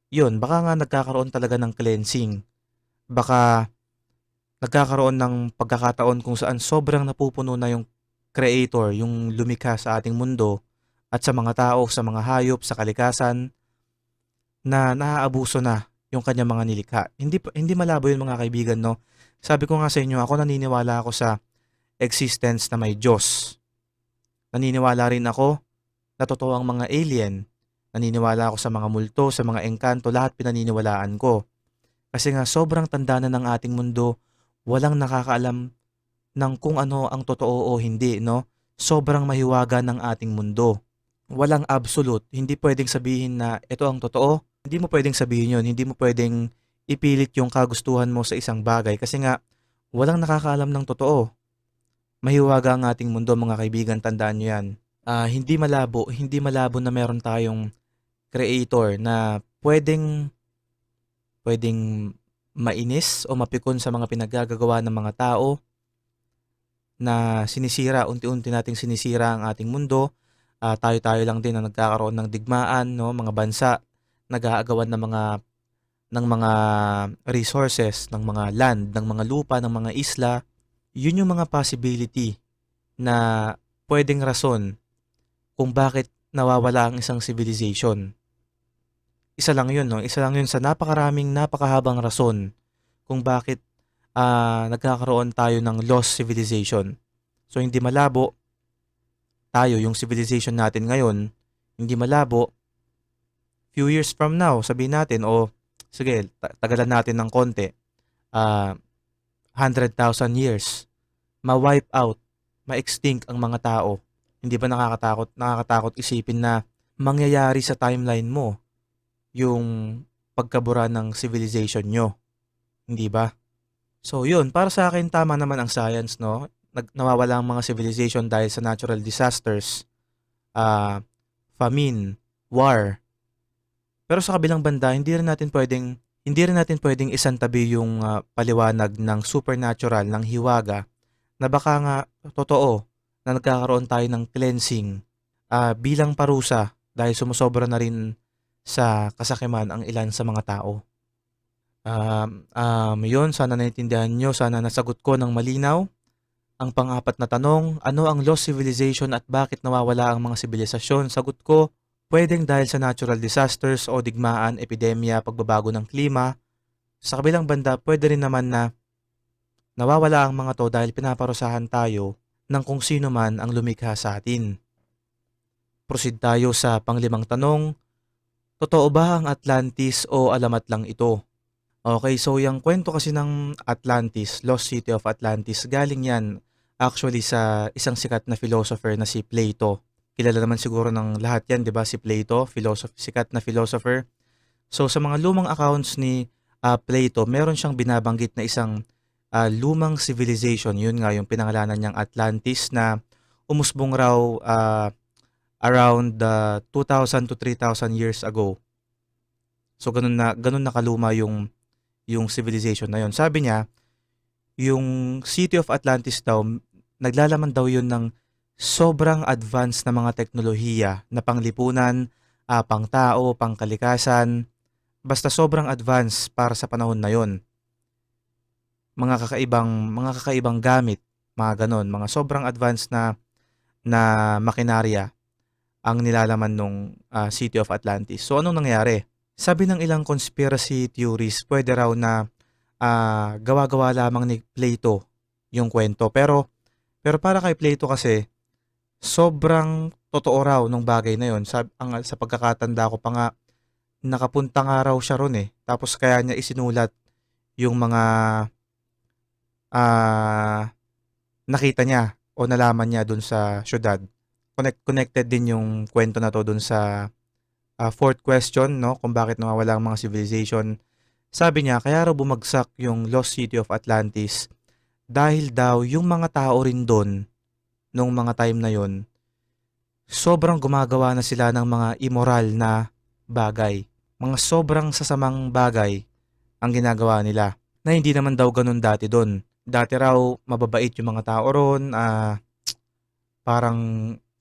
yun, baka nga nagkakaroon talaga ng cleansing. Baka nagkakaroon ng pagkakataon kung saan sobrang napupuno na yung creator, yung lumikha sa ating mundo at sa mga tao, sa mga hayop, sa kalikasan na naaabuso na yung kanyang mga nilikha. Hindi malabo yun mga kaibigan, no? Sabi ko nga sa inyo, ako naniniwala ako sa existence na may Diyos. Naniniwala rin ako na totoo ang mga alien. Naniniwala ako sa mga multo, sa mga engkanto, lahat pinaniniwalaan ko. Kasi nga sobrang tanda na ng ating mundo, walang nakakaalam ng kung ano ang totoo o hindi, no? Sobrang mahiwaga ng ating mundo. Walang absolute. Hindi pwedeng sabihin na ito ang totoo, Hindi mo pwedeng sabihin yun, hindi mo pwedeng ipilit yung kagustuhan mo sa isang bagay kasi nga walang nakakaalam ng totoo. Mahiwaga ang ating mundo mga kaibigan, tandaan nyo yan. Hindi malabo na meron tayong creator na pwedeng mainis o mapikon sa mga pinaggagawa ng mga tao na sinisira, unti-unti nating sinisira ang ating mundo. Tayo-tayo lang din na nagkakaroon ng digmaan, no? Mga bansa nag-aagawan ng mga resources, ng mga land, ng mga lupa, ng mga isla. Yun yung mga possibility na pwedeng rason kung bakit nawawala ang isang civilization. Isa lang yun, no? Isa lang yun sa napakahabang rason kung bakit nagkakaroon tayo ng lost civilization. So, hindi malabo tayo, yung civilization natin ngayon, hindi malabo, few years from now, sabihin natin, o sige, tagalan natin ng konti, ah, 100,000 years, ma-wipe out, ma-extinct ang mga tao. Hindi ba nakakatakot isipin na mangyayari sa timeline mo yung pagkabura ng civilization nyo, hindi ba? So yun, para sa akin tama naman ang science, no? Nawawala ang mga civilization dahil sa natural disasters, ah, famine, war. Pero sa kabilang banda, hindi rin natin pwedeng isantabi yung paliwanag ng supernatural, ng hiwaga, na baka nga totoo na nagkakaroon tayo ng cleansing bilang parusa dahil sumusobra na rin sa kasakiman ang ilan sa mga tao. Yun, sana naintindihan nyo, sana nasagot ko ng malinaw. Ang pang-apat na tanong, ano ang lost civilization at bakit nawawala ang mga sibilisasyon? Sagot ko, pwedeng dahil sa natural disasters o digmaan, epidemya, pagbabago ng klima. Sa kabilang banda, pwede rin naman na nawawala ang mga to dahil pinaparusahan tayo ng kung sino man ang lumikha sa atin. Proceed tayo sa panglimang tanong, totoo ba ang Atlantis o alamat lang ito? Okay, so yung kwento kasi ng Atlantis, Lost City of Atlantis, galing yan actually sa isang sikat na philosopher na si Plato. Kilala naman siguro ng lahat yan, di ba? Si Plato, sikat na philosopher. So sa mga lumang accounts ni Plato, meron siyang binabanggit na isang lumang civilization. Yun nga, yung pinangalanan niyang Atlantis na umusbong raw around 2,000 to 3,000 years ago. So ganun na kaluma yung civilization na yun. Sabi niya, yung City of Atlantis daw, naglalaman daw yun ng sobrang advanced na mga teknolohiya na panglipunan, pangtao, pangkalikasan, basta sobrang advanced para sa panahon na yun. Mga kakaibang gamit, mga ganon, mga sobrang advanced na makinarya ang nilalaman nung City of Atlantis. So anong nangyari? Sabi ng ilang conspiracy theories, pwede raw na gawa-gawa lamang ni Plato yung kwento. Pero para kay Plato kasi, sobrang totoo raw nung bagay na yun. Sa pagkakatanda ko pa nga, nakapunta nga raw siya ron eh. Tapos kaya niya isinulat yung mga ah, nakita niya o nalaman niya dun sa syudad. Connected din yung kwento na to dun sa fourth question, no, kung bakit nawawala ang mga civilization. Sabi niya, kaya raw bumagsak yung Lost City of Atlantis dahil daw yung mga tao rin doon nung mga time na yon, sobrang gumagawa na sila ng mga immoral na bagay. Mga sobrang sasamang bagay ang ginagawa nila na hindi naman daw ganun dati doon. Dati raw mababait yung mga tao ron, parang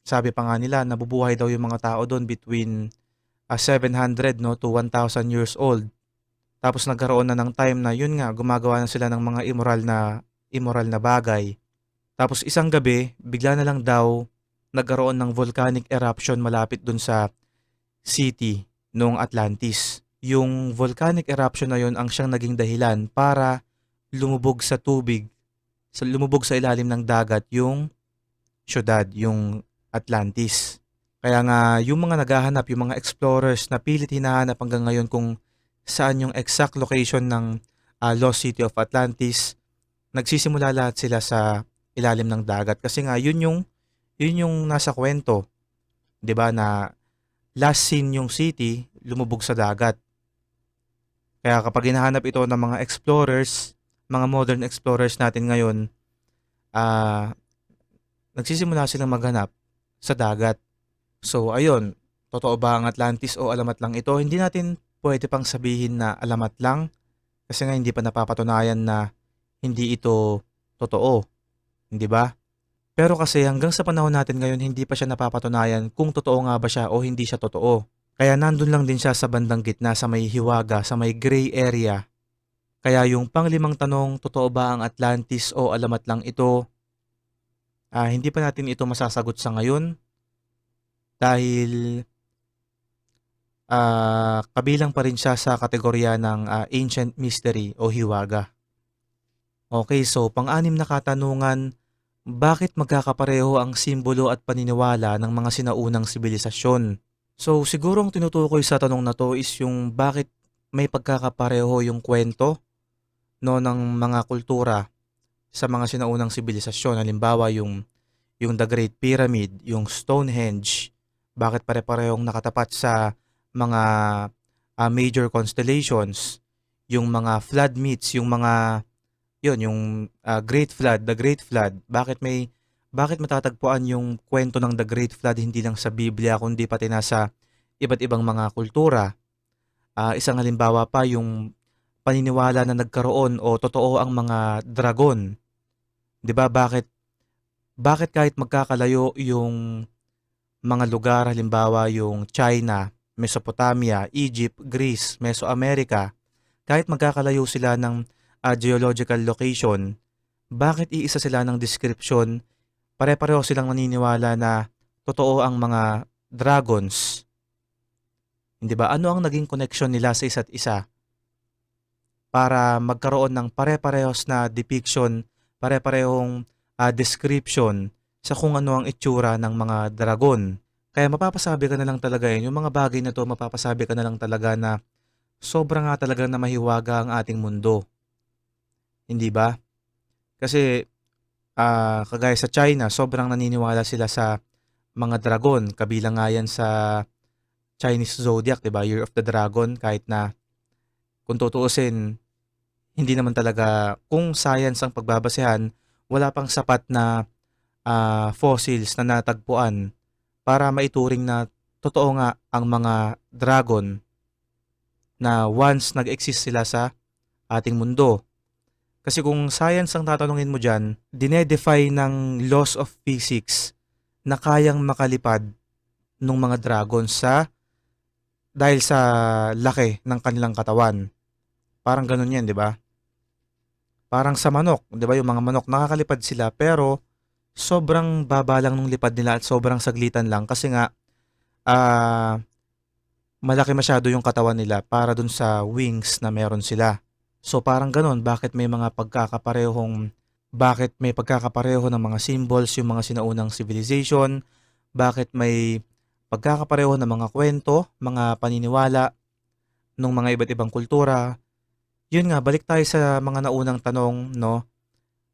sabi pa nga nila nabubuhay daw yung mga tao doon between 700 no to 1,000 years old. Tapos nagkaroon na ng time na yun nga gumagawa na sila ng mga immoral na bagay. Tapos isang gabi, bigla na lang daw nagkaroon ng volcanic eruption malapit dun sa city nung Atlantis. Yung volcanic eruption na yun ang siyang naging dahilan para lumubog sa ilalim ng dagat yung syudad, yung Atlantis. Kaya nga yung mga naghahanap, yung mga explorers na pilit hinahanap hanggang ngayon kung saan yung exact location ng Lost City of Atlantis, nagsisimula lahat sila sa ilalim ng dagat kasi nga yun yung nasa kwento, 'di ba, na last scene yung city lumubog sa dagat. Kaya kapag hinahanap ito ng mga explorers, mga modern explorers natin ngayon, ah, nagsisimula silang maghanap sa dagat. So ayun, totoo ba ang Atlantis o alamat lang ito? Hindi natin pwede pang sabihin na alamat lang kasi nga hindi pa napapatunayan na hindi ito totoo, hindi ba? Pero kasi hanggang sa panahon natin ngayon hindi pa siya napapatunayan kung totoo nga ba siya o hindi siya totoo. Kaya nandun lang din siya sa bandang gitna sa may hiwaga, sa may gray area. Kaya yung panglimang tanong, totoo ba ang Atlantis o alamat lang ito? Hindi pa natin ito masasagot sa ngayon dahil kabilang pa rin siya sa kategorya ng ancient mystery o hiwaga. Okay, so pang-anim na katanungan, bakit magkakapareho ang simbolo at paniniwala ng mga sinaunang sibilisasyon? So siguro ang tinutukoy sa tanong na to is yung bakit may pagkakapareho yung kwento no ng mga kultura sa mga sinaunang sibilisasyon. Halimbawa yung The Great Pyramid, yung Stonehenge, bakit pare-parehong nakatapat sa mga major constellations, yung mga flood myths, yung mga yun, yung Great Flood, The Great Flood, bakit matatagpuan yung kwento ng The Great Flood hindi lang sa Biblia kundi pati nasa iba't ibang mga kultura. Isang halimbawa pa yung paniniwala na nagkaroon o totoo ang mga dragon. 'Di ba? Bakit kahit magkakalayo yung mga lugar, halimbawa yung China, Mesopotamia, Egypt, Greece, Mesoamerica, kahit magkakalayo sila ng geological location, bakit iisa sila ng description, pare-pareho silang naniniwala na totoo ang mga dragons, hindi ba? Ano ang naging connection nila sa isa't isa para magkaroon ng pare-parehos na depiction, pare-parehong description sa kung ano ang itsura ng mga dragon. Kaya mapapasabi ka na lang talaga yun, yung mga bagay na to mapapasabi ka na lang talaga na sobra nga talaga na mahiwaga ang ating mundo. Hindi ba? Kasi kagaya sa China, sobrang naniniwala sila sa mga dragon. Kabilang nga yan sa Chinese zodiac, 'di ba? Year of the Dragon, kahit na kung tutuusin, hindi naman talaga kung science ang pagbabasehan, wala pang sapat na fossils na natagpuan para maituring na totoo nga ang mga dragon na once nag-exist sila sa ating mundo. Kasi kung science ang tatanungin mo dyan, dinedefy ng laws of physics na kayang makalipad ng mga dragon dahil sa laki ng kanilang katawan. Parang ganun yan, di ba? Parang sa manok, di ba? Yung mga manok, nakakalipad sila pero sobrang baba lang nung lipad nila at sobrang saglitan lang kasi nga ah, malaki masyado yung katawan nila para dun sa wings na meron sila. So parang ganun, bakit may pagkakapareho ng mga symbols yung mga sinaunang civilization, bakit may pagkakapareho ng mga kwento, mga paniniwala ng mga iba't ibang kultura. Yun nga, balik tayo sa mga naunang tanong, no?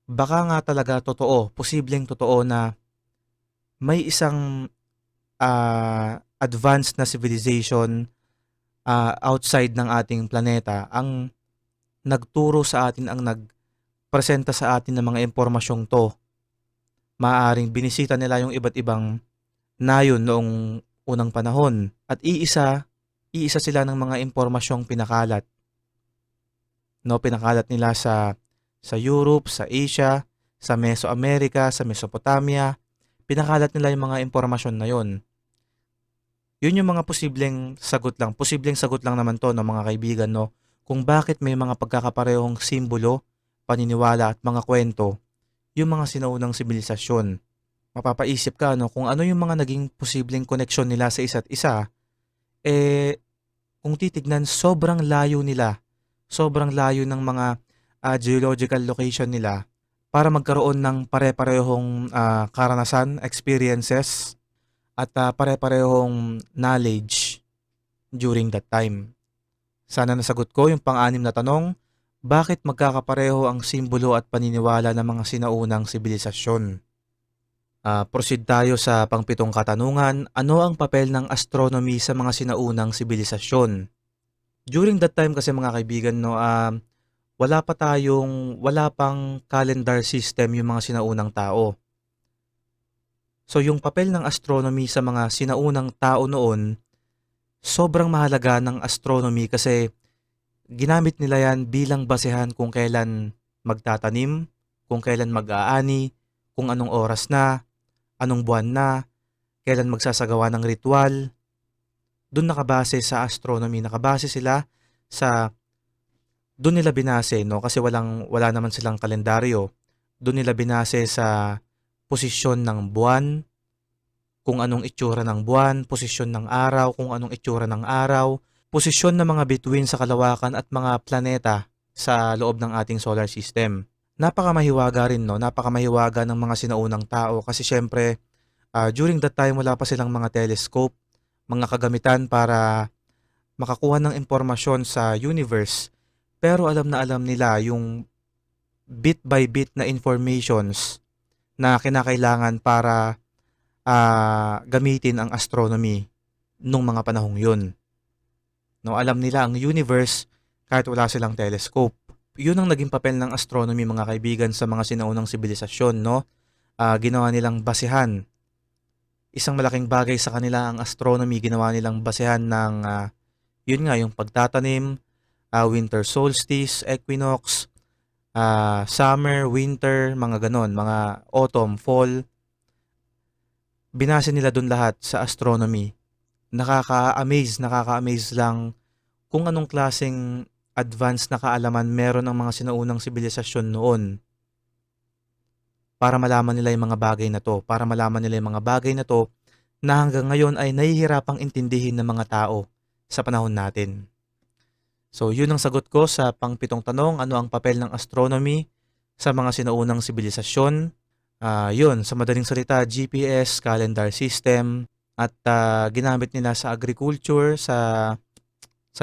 Baka nga talaga totoo, posibleng totoo na may isang advanced na civilization outside ng ating planeta ang nagturo sa atin, ang nagpresenta sa atin ng mga impormasyong 'to. Maaaring binisita nila yung iba't ibang nayon noong unang panahon at iisa sila ng mga impormasyong pinakalat, 'no? Pinakalat nila sa Europe, sa Asia, sa Mesoamerica, sa Mesopotamia. Pinakalat nila yung mga impormasyon na yun. Yun yung mga posibleng sagot lang naman 'to ng mga kaibigan, 'no, kung bakit may mga pagkakaparehong simbolo, paniniwala at mga kwento yung mga sinaunang sibilisasyon. Mapapaisip ka, 'no, kung ano yung mga naging posibleng koneksyon nila sa isa't isa, eh, kung titignan sobrang layo ng mga geological location nila para magkaroon ng pare-parehong karanasan, experiences at pare-parehong knowledge during that time. Sana nasagot ko yung pang-anim na tanong, bakit magkakapareho ang simbolo at paniniwala ng mga sinaunang sibilisasyon? Proceed tayo sa pangpitong katanungan, ano ang papel ng astronomy sa mga sinaunang sibilisasyon? During that time kasi mga kaibigan 'no, wala pang calendar system yung mga sinaunang tao. So yung papel ng astronomy sa mga sinaunang tao noon, sobrang mahalaga ng astronomy kasi ginamit nila yan bilang basehan kung kailan magtatanim, kung kailan mag-aani, kung anong oras na, anong buwan na, kailan magsasagawa ng ritual. Dun nakabase sa astronomy, nakabase sila sa dun nila binase 'no, kasi wala naman silang kalendaryo. Dun nila binase sa posisyon ng buwan, kung anong itsura ng buwan, posisyon ng araw, kung anong itsura ng araw, posisyon ng mga bituin sa kalawakan at mga planeta sa loob ng ating solar system. Napakamahiwaga rin 'no, napakamahiwaga ng mga sinaunang tao kasi siyempre, during that time wala pa silang mga telescope, mga kagamitan para makakuha ng impormasyon sa universe. Pero alam na alam nila yung bit by bit na informations na kinakailangan para gamitin ang astronomy nung mga panahong yun. No, alam nila ang universe kahit wala silang telescope. Yun ang naging papel ng astronomy mga kaibigan sa mga sinaunang sibilisasyon, no? Ginawa nilang basehan. Isang malaking bagay sa kanila ang astronomy, ginawa nilang basehan ng yun nga yung pagtatanim, winter solstice, equinox, summer, winter, mga ganon, mga autumn, fall. Binase nila dun lahat sa astronomy. Nakaka-amaze lang kung anong klaseng advanced na kaalaman meron ang mga sinaunang sibilisasyon noon para malaman nila yung mga bagay na to, para malaman nila yung mga bagay na to na hanggang ngayon ay nahihirapang intindihin ng mga tao sa panahon natin. So, yun ang sagot ko sa pangpitong tanong, ano ang papel ng astronomy sa mga sinaunang sibilisasyon? Yun, sa madaling salita, GPS, calendar system, at ginamit nila sa agriculture, sa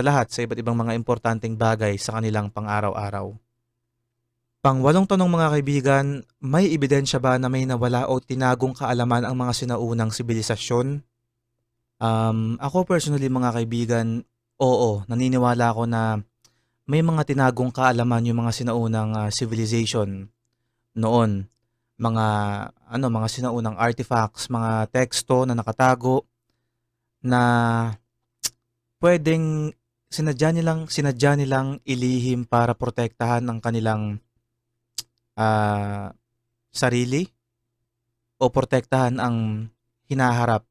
lahat, sa iba't ibang mga importanteng bagay sa kanilang pang-araw-araw. Pangwalong tanong mga kaibigan, may ebidensya ba na may nawala o tinagong kaalaman ang mga sinaunang sibilisasyon? Ako personally mga kaibigan, oo, naniniwala ako na may mga tinagong kaalaman yung mga sinaunang civilization noon. Mga mga sinaunang artifacts, mga teksto na nakatago na pwedeng sinadya nilang ilihim para protektahan ang kanilang ah, sarili o protektahan ang hinaharap.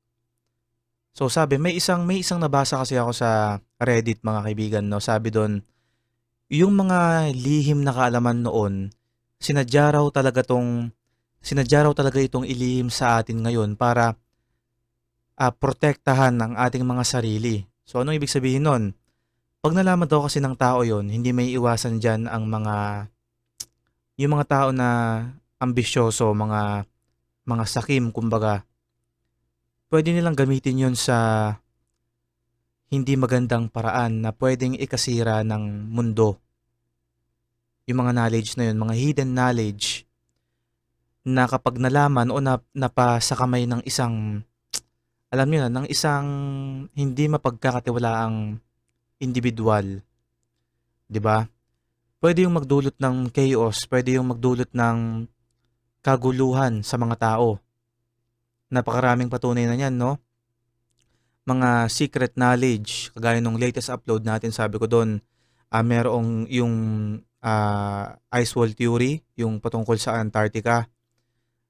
So sabi, may isang nabasa kasi ako sa Reddit mga kaibigan, no. Sabi doon, yung mga lihim na kaalaman noon, sinadya raw talaga itong ilihim sa atin ngayon para protektahan ang ating mga sarili. So anong ibig sabihin nun? Pag nalaman daw kasi ng tao yon, hindi may iwasan diyan yung mga tao na ambisyoso, mga sakim kumbaga. Pwede nilang gamitin yon sa hindi magandang paraan na pwedeng ikasira ng mundo. Yung mga knowledge na yun, mga hidden knowledge na kapag nalaman o napasa kamay ng isang, alam niyo na, ng isang hindi mapagkakatiwalaang individual, 'di ba? Pwede yung magdulot ng chaos, pwede yung magdulot ng kaguluhan sa mga tao. Napakaraming patunay na niyan, no? Mga secret knowledge, kagaya nung latest upload natin, sabi ko doon, merong yung ice wall theory, yung patungkol sa Antarctica.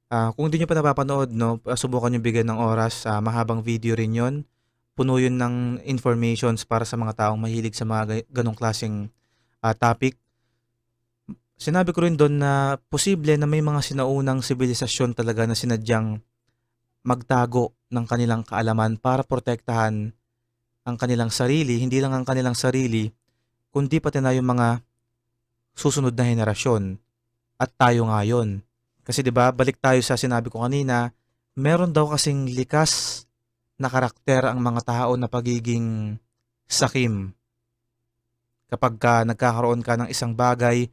Kung hindi nyo pa napapanood, no, subukan nyo bigyan ng oras, mahabang video rin yon. Puno yun ng informations para sa mga taong mahilig sa mga ganong klaseng topic. Sinabi ko rin doon na posible na may mga sinaunang sibilisasyon talaga na sinadyang magtago ng kanilang kaalaman para protektahan ang kanilang sarili, hindi lang ang kanilang sarili, kundi pati na yung mga susunod na henerasyon at tayo ngayon. Kasi 'di ba, balik tayo sa sinabi ko kanina, meron daw kasing likas na karakter ang mga tao na pagiging sakim. Kapag nagkakaroon ka ng isang bagay,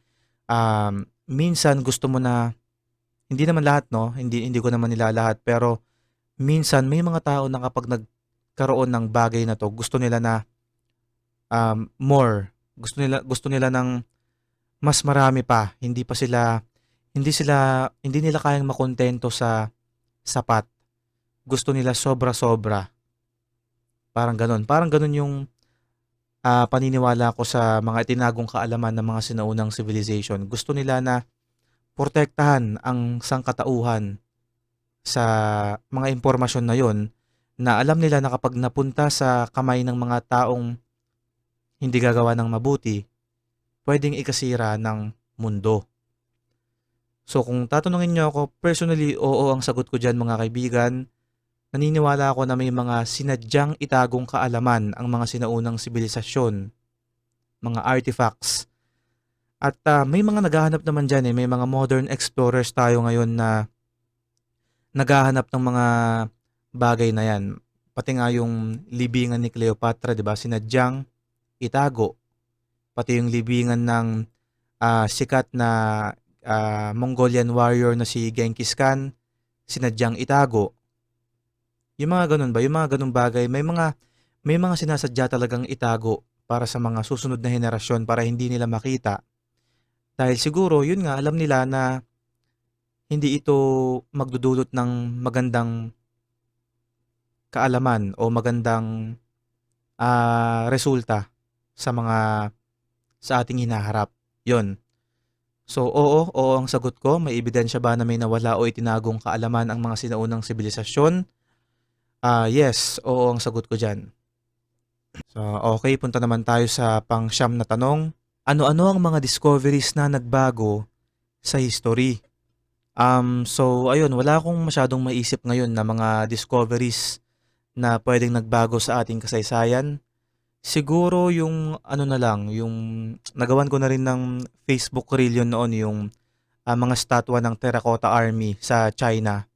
minsan gusto mo na, hindi naman lahat, no? Hindi ko naman nilalahat, pero minsan may mga tao na kapag nagkaroon ng bagay na to, gusto nila na more. Gusto nila ng mas marami pa. Hindi nila kayang makontento sa sapat. Gusto nila sobra-sobra. Parang gano'n. Parang gano'n yung paniniwala ko sa mga itinagong kaalaman ng mga sinaunang civilization. Gusto nila na protektahan ang sangkatauhan sa mga impormasyon na yon, na alam nila na kapag napunta sa kamay ng mga taong hindi gagawa ng mabuti, pwedeng ikasira ng mundo. So kung tatanungin niyo ako, personally, oo ang sagot ko diyan mga kaibigan. Naniniwala ako na may mga sinadyang itagong kaalaman ang mga sinaunang sibilisasyon, mga artifacts. At may mga naghahanap naman diyan may mga modern explorers tayo ngayon na naghahanap ng mga bagay na 'yan. Pati nga yung libingan ni Cleopatra, 'di ba? Sinadyang itago. Pati yung libingan ng sikat na Mongolian warrior na si Genghis Khan, sinadyang itago. Yung mga ganun ba, yung mga ganung bagay, may mga sinasadya talagang itago para sa mga susunod na henerasyon para hindi nila makita. Dahil siguro, yun nga, alam nila na hindi ito magdudulot ng magandang kaalaman o magandang resulta sa sa ating hinaharap. Yun. So, oo ang sagot ko. May ebidensya ba na may nawala o itinagong kaalaman ang mga sinaunang sibilisasyon? Yes, oo ang sagot ko dyan. So, okay, punta naman tayo sa pang-siyam na tanong. Ano-ano ang mga discoveries na nagbago sa history? So ayun, wala akong masyadong maisip ngayon na mga discoveries na pwedeng nagbago sa ating kasaysayan. Siguro yung ano na lang, yung nagawan ko na rin ng Facebook reel yun noon, yung mga statwa ng Terracotta Army sa China.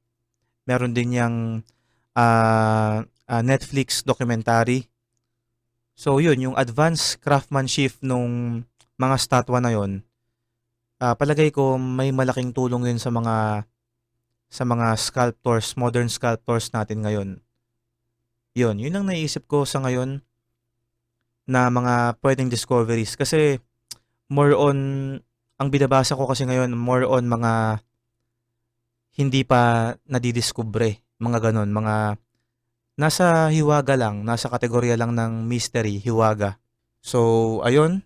Meron din yung Netflix documentary. So yun, yung advanced craftsmanship nung mga statwa na yun, palagay ko may malaking tulong yun sa mga sculptors, modern sculptors natin ngayon. Yun ang naisip ko sa ngayon na mga pwedeng discoveries. Kasi more on, ang binabasa ko kasi ngayon, more on mga hindi pa nadidiskubre. Mga ganon, mga nasa hiwaga lang, nasa kategorya lang ng mystery, hiwaga. So, ayun,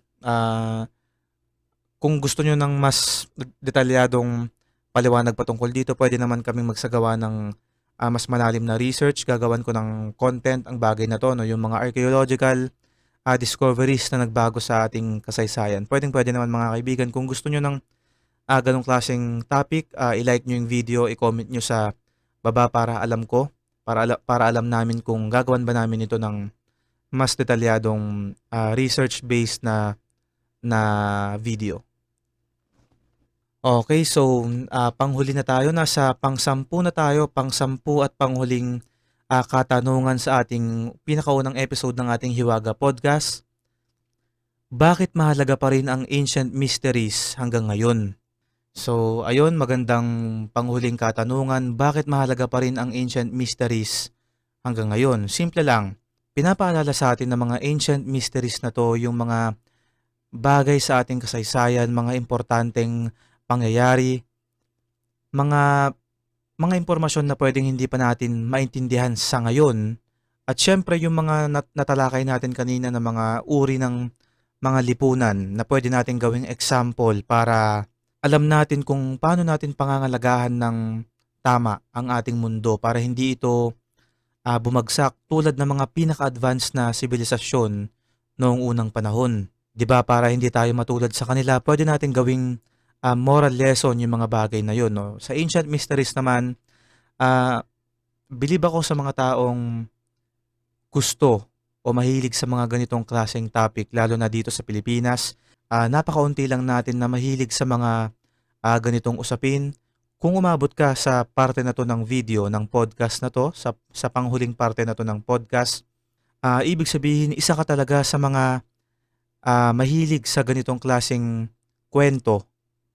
kung gusto nyo ng mas detalyadong paliwanag patungkol dito, pwede naman kaming magsagawa ng mas malalim na research. Gagawan ko ng content ang bagay na to, no? Yung mga archaeological discoveries na nagbago sa ating kasaysayan. Pwede naman mga kaibigan. Kung gusto nyo ng ganong klaseng topic, i-like nyo yung video, i-comment nyo sa baba para alam ko, para alam namin kung gagawan ba namin ito ng mas detalyadong research-based na video. Okay, so panghuli na tayo. Nasa pang-sampu na tayo, pang-sampu at panghuling katanungan sa ating pinakaunang episode ng ating Hiwaga Podcast. Bakit mahalaga pa rin ang ancient mysteries hanggang ngayon? So, ayun, magandang panghuling katanungan. Bakit mahalaga pa rin ang ancient mysteries hanggang ngayon? Simple lang. Pinapaalala sa atin ng mga ancient mysteries na to yung mga bagay sa ating kasaysayan, mga importanteng pangyayari, mga impormasyon na pwedeng hindi pa natin maintindihan sa ngayon. At syempre yung mga natalakay natin kanina na mga uri ng mga lipunan na pwede natin gawing example para alam natin kung paano natin pangangalagahan ng tama ang ating mundo para hindi ito bumagsak tulad ng mga pinaka-advanced na sibilisasyon noong unang panahon. 'Di ba? Para hindi tayo matulad sa kanila, pwede natin gawing moral lesson yung mga bagay na yun. No? Sa ancient mysteries naman, believe ako sa mga taong gusto o mahilig sa mga ganitong klaseng topic, lalo na dito sa Pilipinas. Napakaunti lang natin na mahilig sa mga ganitong usapin. Kung umabot ka sa parte na to ng video, ng podcast na to, sa panghuling parte na to ng podcast, ibig sabihin, isa ka talaga sa mga mahilig sa ganitong klaseng kwento,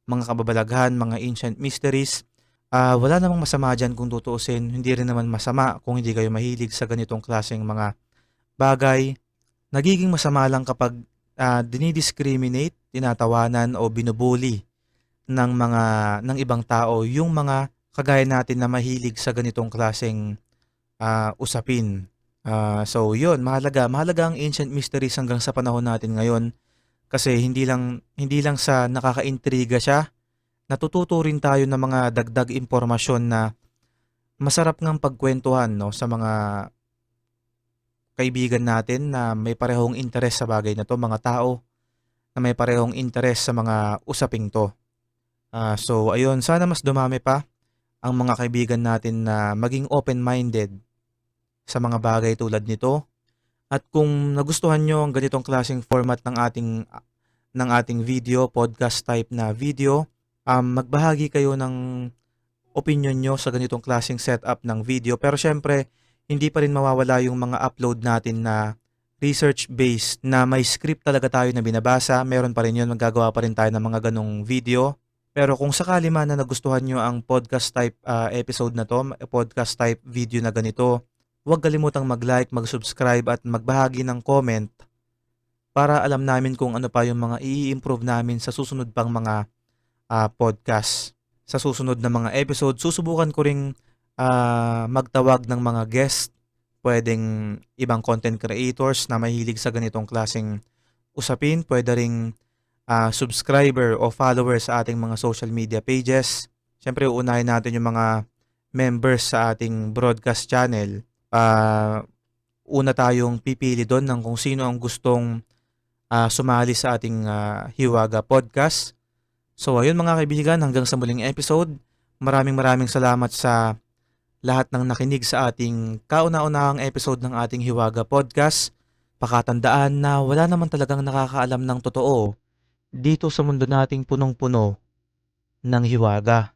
mga kababalaghan, mga ancient mysteries. Wala namang masama dyan kung tutuusin. Hindi rin naman masama kung hindi kayo mahilig sa ganitong klaseng mga bagay. Nagiging masama lang kapag dinidiscriminate, tinatawanan o binubuli ng ibang tao yung mga kagaya natin na mahilig sa ganitong klaseng usapin. So yun, mahalaga ang ancient mysteries hanggang sa panahon natin ngayon kasi hindi lang sa nakakaintriga siya, natututo rin tayo ng mga dagdag impormasyon na masarap ngang pagkuwentuhan 'no, sa mga kaibigan natin na may parehong interes sa bagay na 'to, mga tao na may parehong interes sa mga usaping 'to. So ayun, sana mas dumami pa ang mga kaibigan natin na maging open-minded sa mga bagay tulad nito. At kung nagustuhan niyo ang ganitong klaseng format ng ating video, podcast type na video, magbahagi kayo ng opinyon niyo sa ganitong klaseng setup ng video. Pero siyempre, hindi pa rin mawawala yung mga upload natin na research-based na may script talaga tayo na binabasa. Meron pa rin yun, magagawa pa rin tayo ng mga ganong video. Pero kung sakali man na nagustuhan niyo ang podcast type episode na 'to, podcast type video na ganito, huwag kalimutang mag-like, mag-subscribe at magbahagi ng comment para alam namin kung ano pa yung mga i-improve namin sa susunod pang mga podcast. Sa susunod na mga episode, susubukan ko ring magtawag ng mga guest, pwedeng ibang content creators na mahilig sa ganitong klaseng usapin, pwede ring subscriber o follower sa ating mga social media pages. Siyempre, uunahin natin yung mga members sa ating broadcast channel. Una tayong pipili doon ng kung sino ang gustong sumali sa ating Hiwaga Podcast. So ayun mga kaibigan, hanggang sa muling episode. Maraming salamat sa lahat ng nakinig sa ating kauna-unahang episode ng ating Hiwaga Podcast. Pakatandaan na wala naman talagang nakakaalam ng totoo dito sa mundo nating punong-puno ng hiwaga.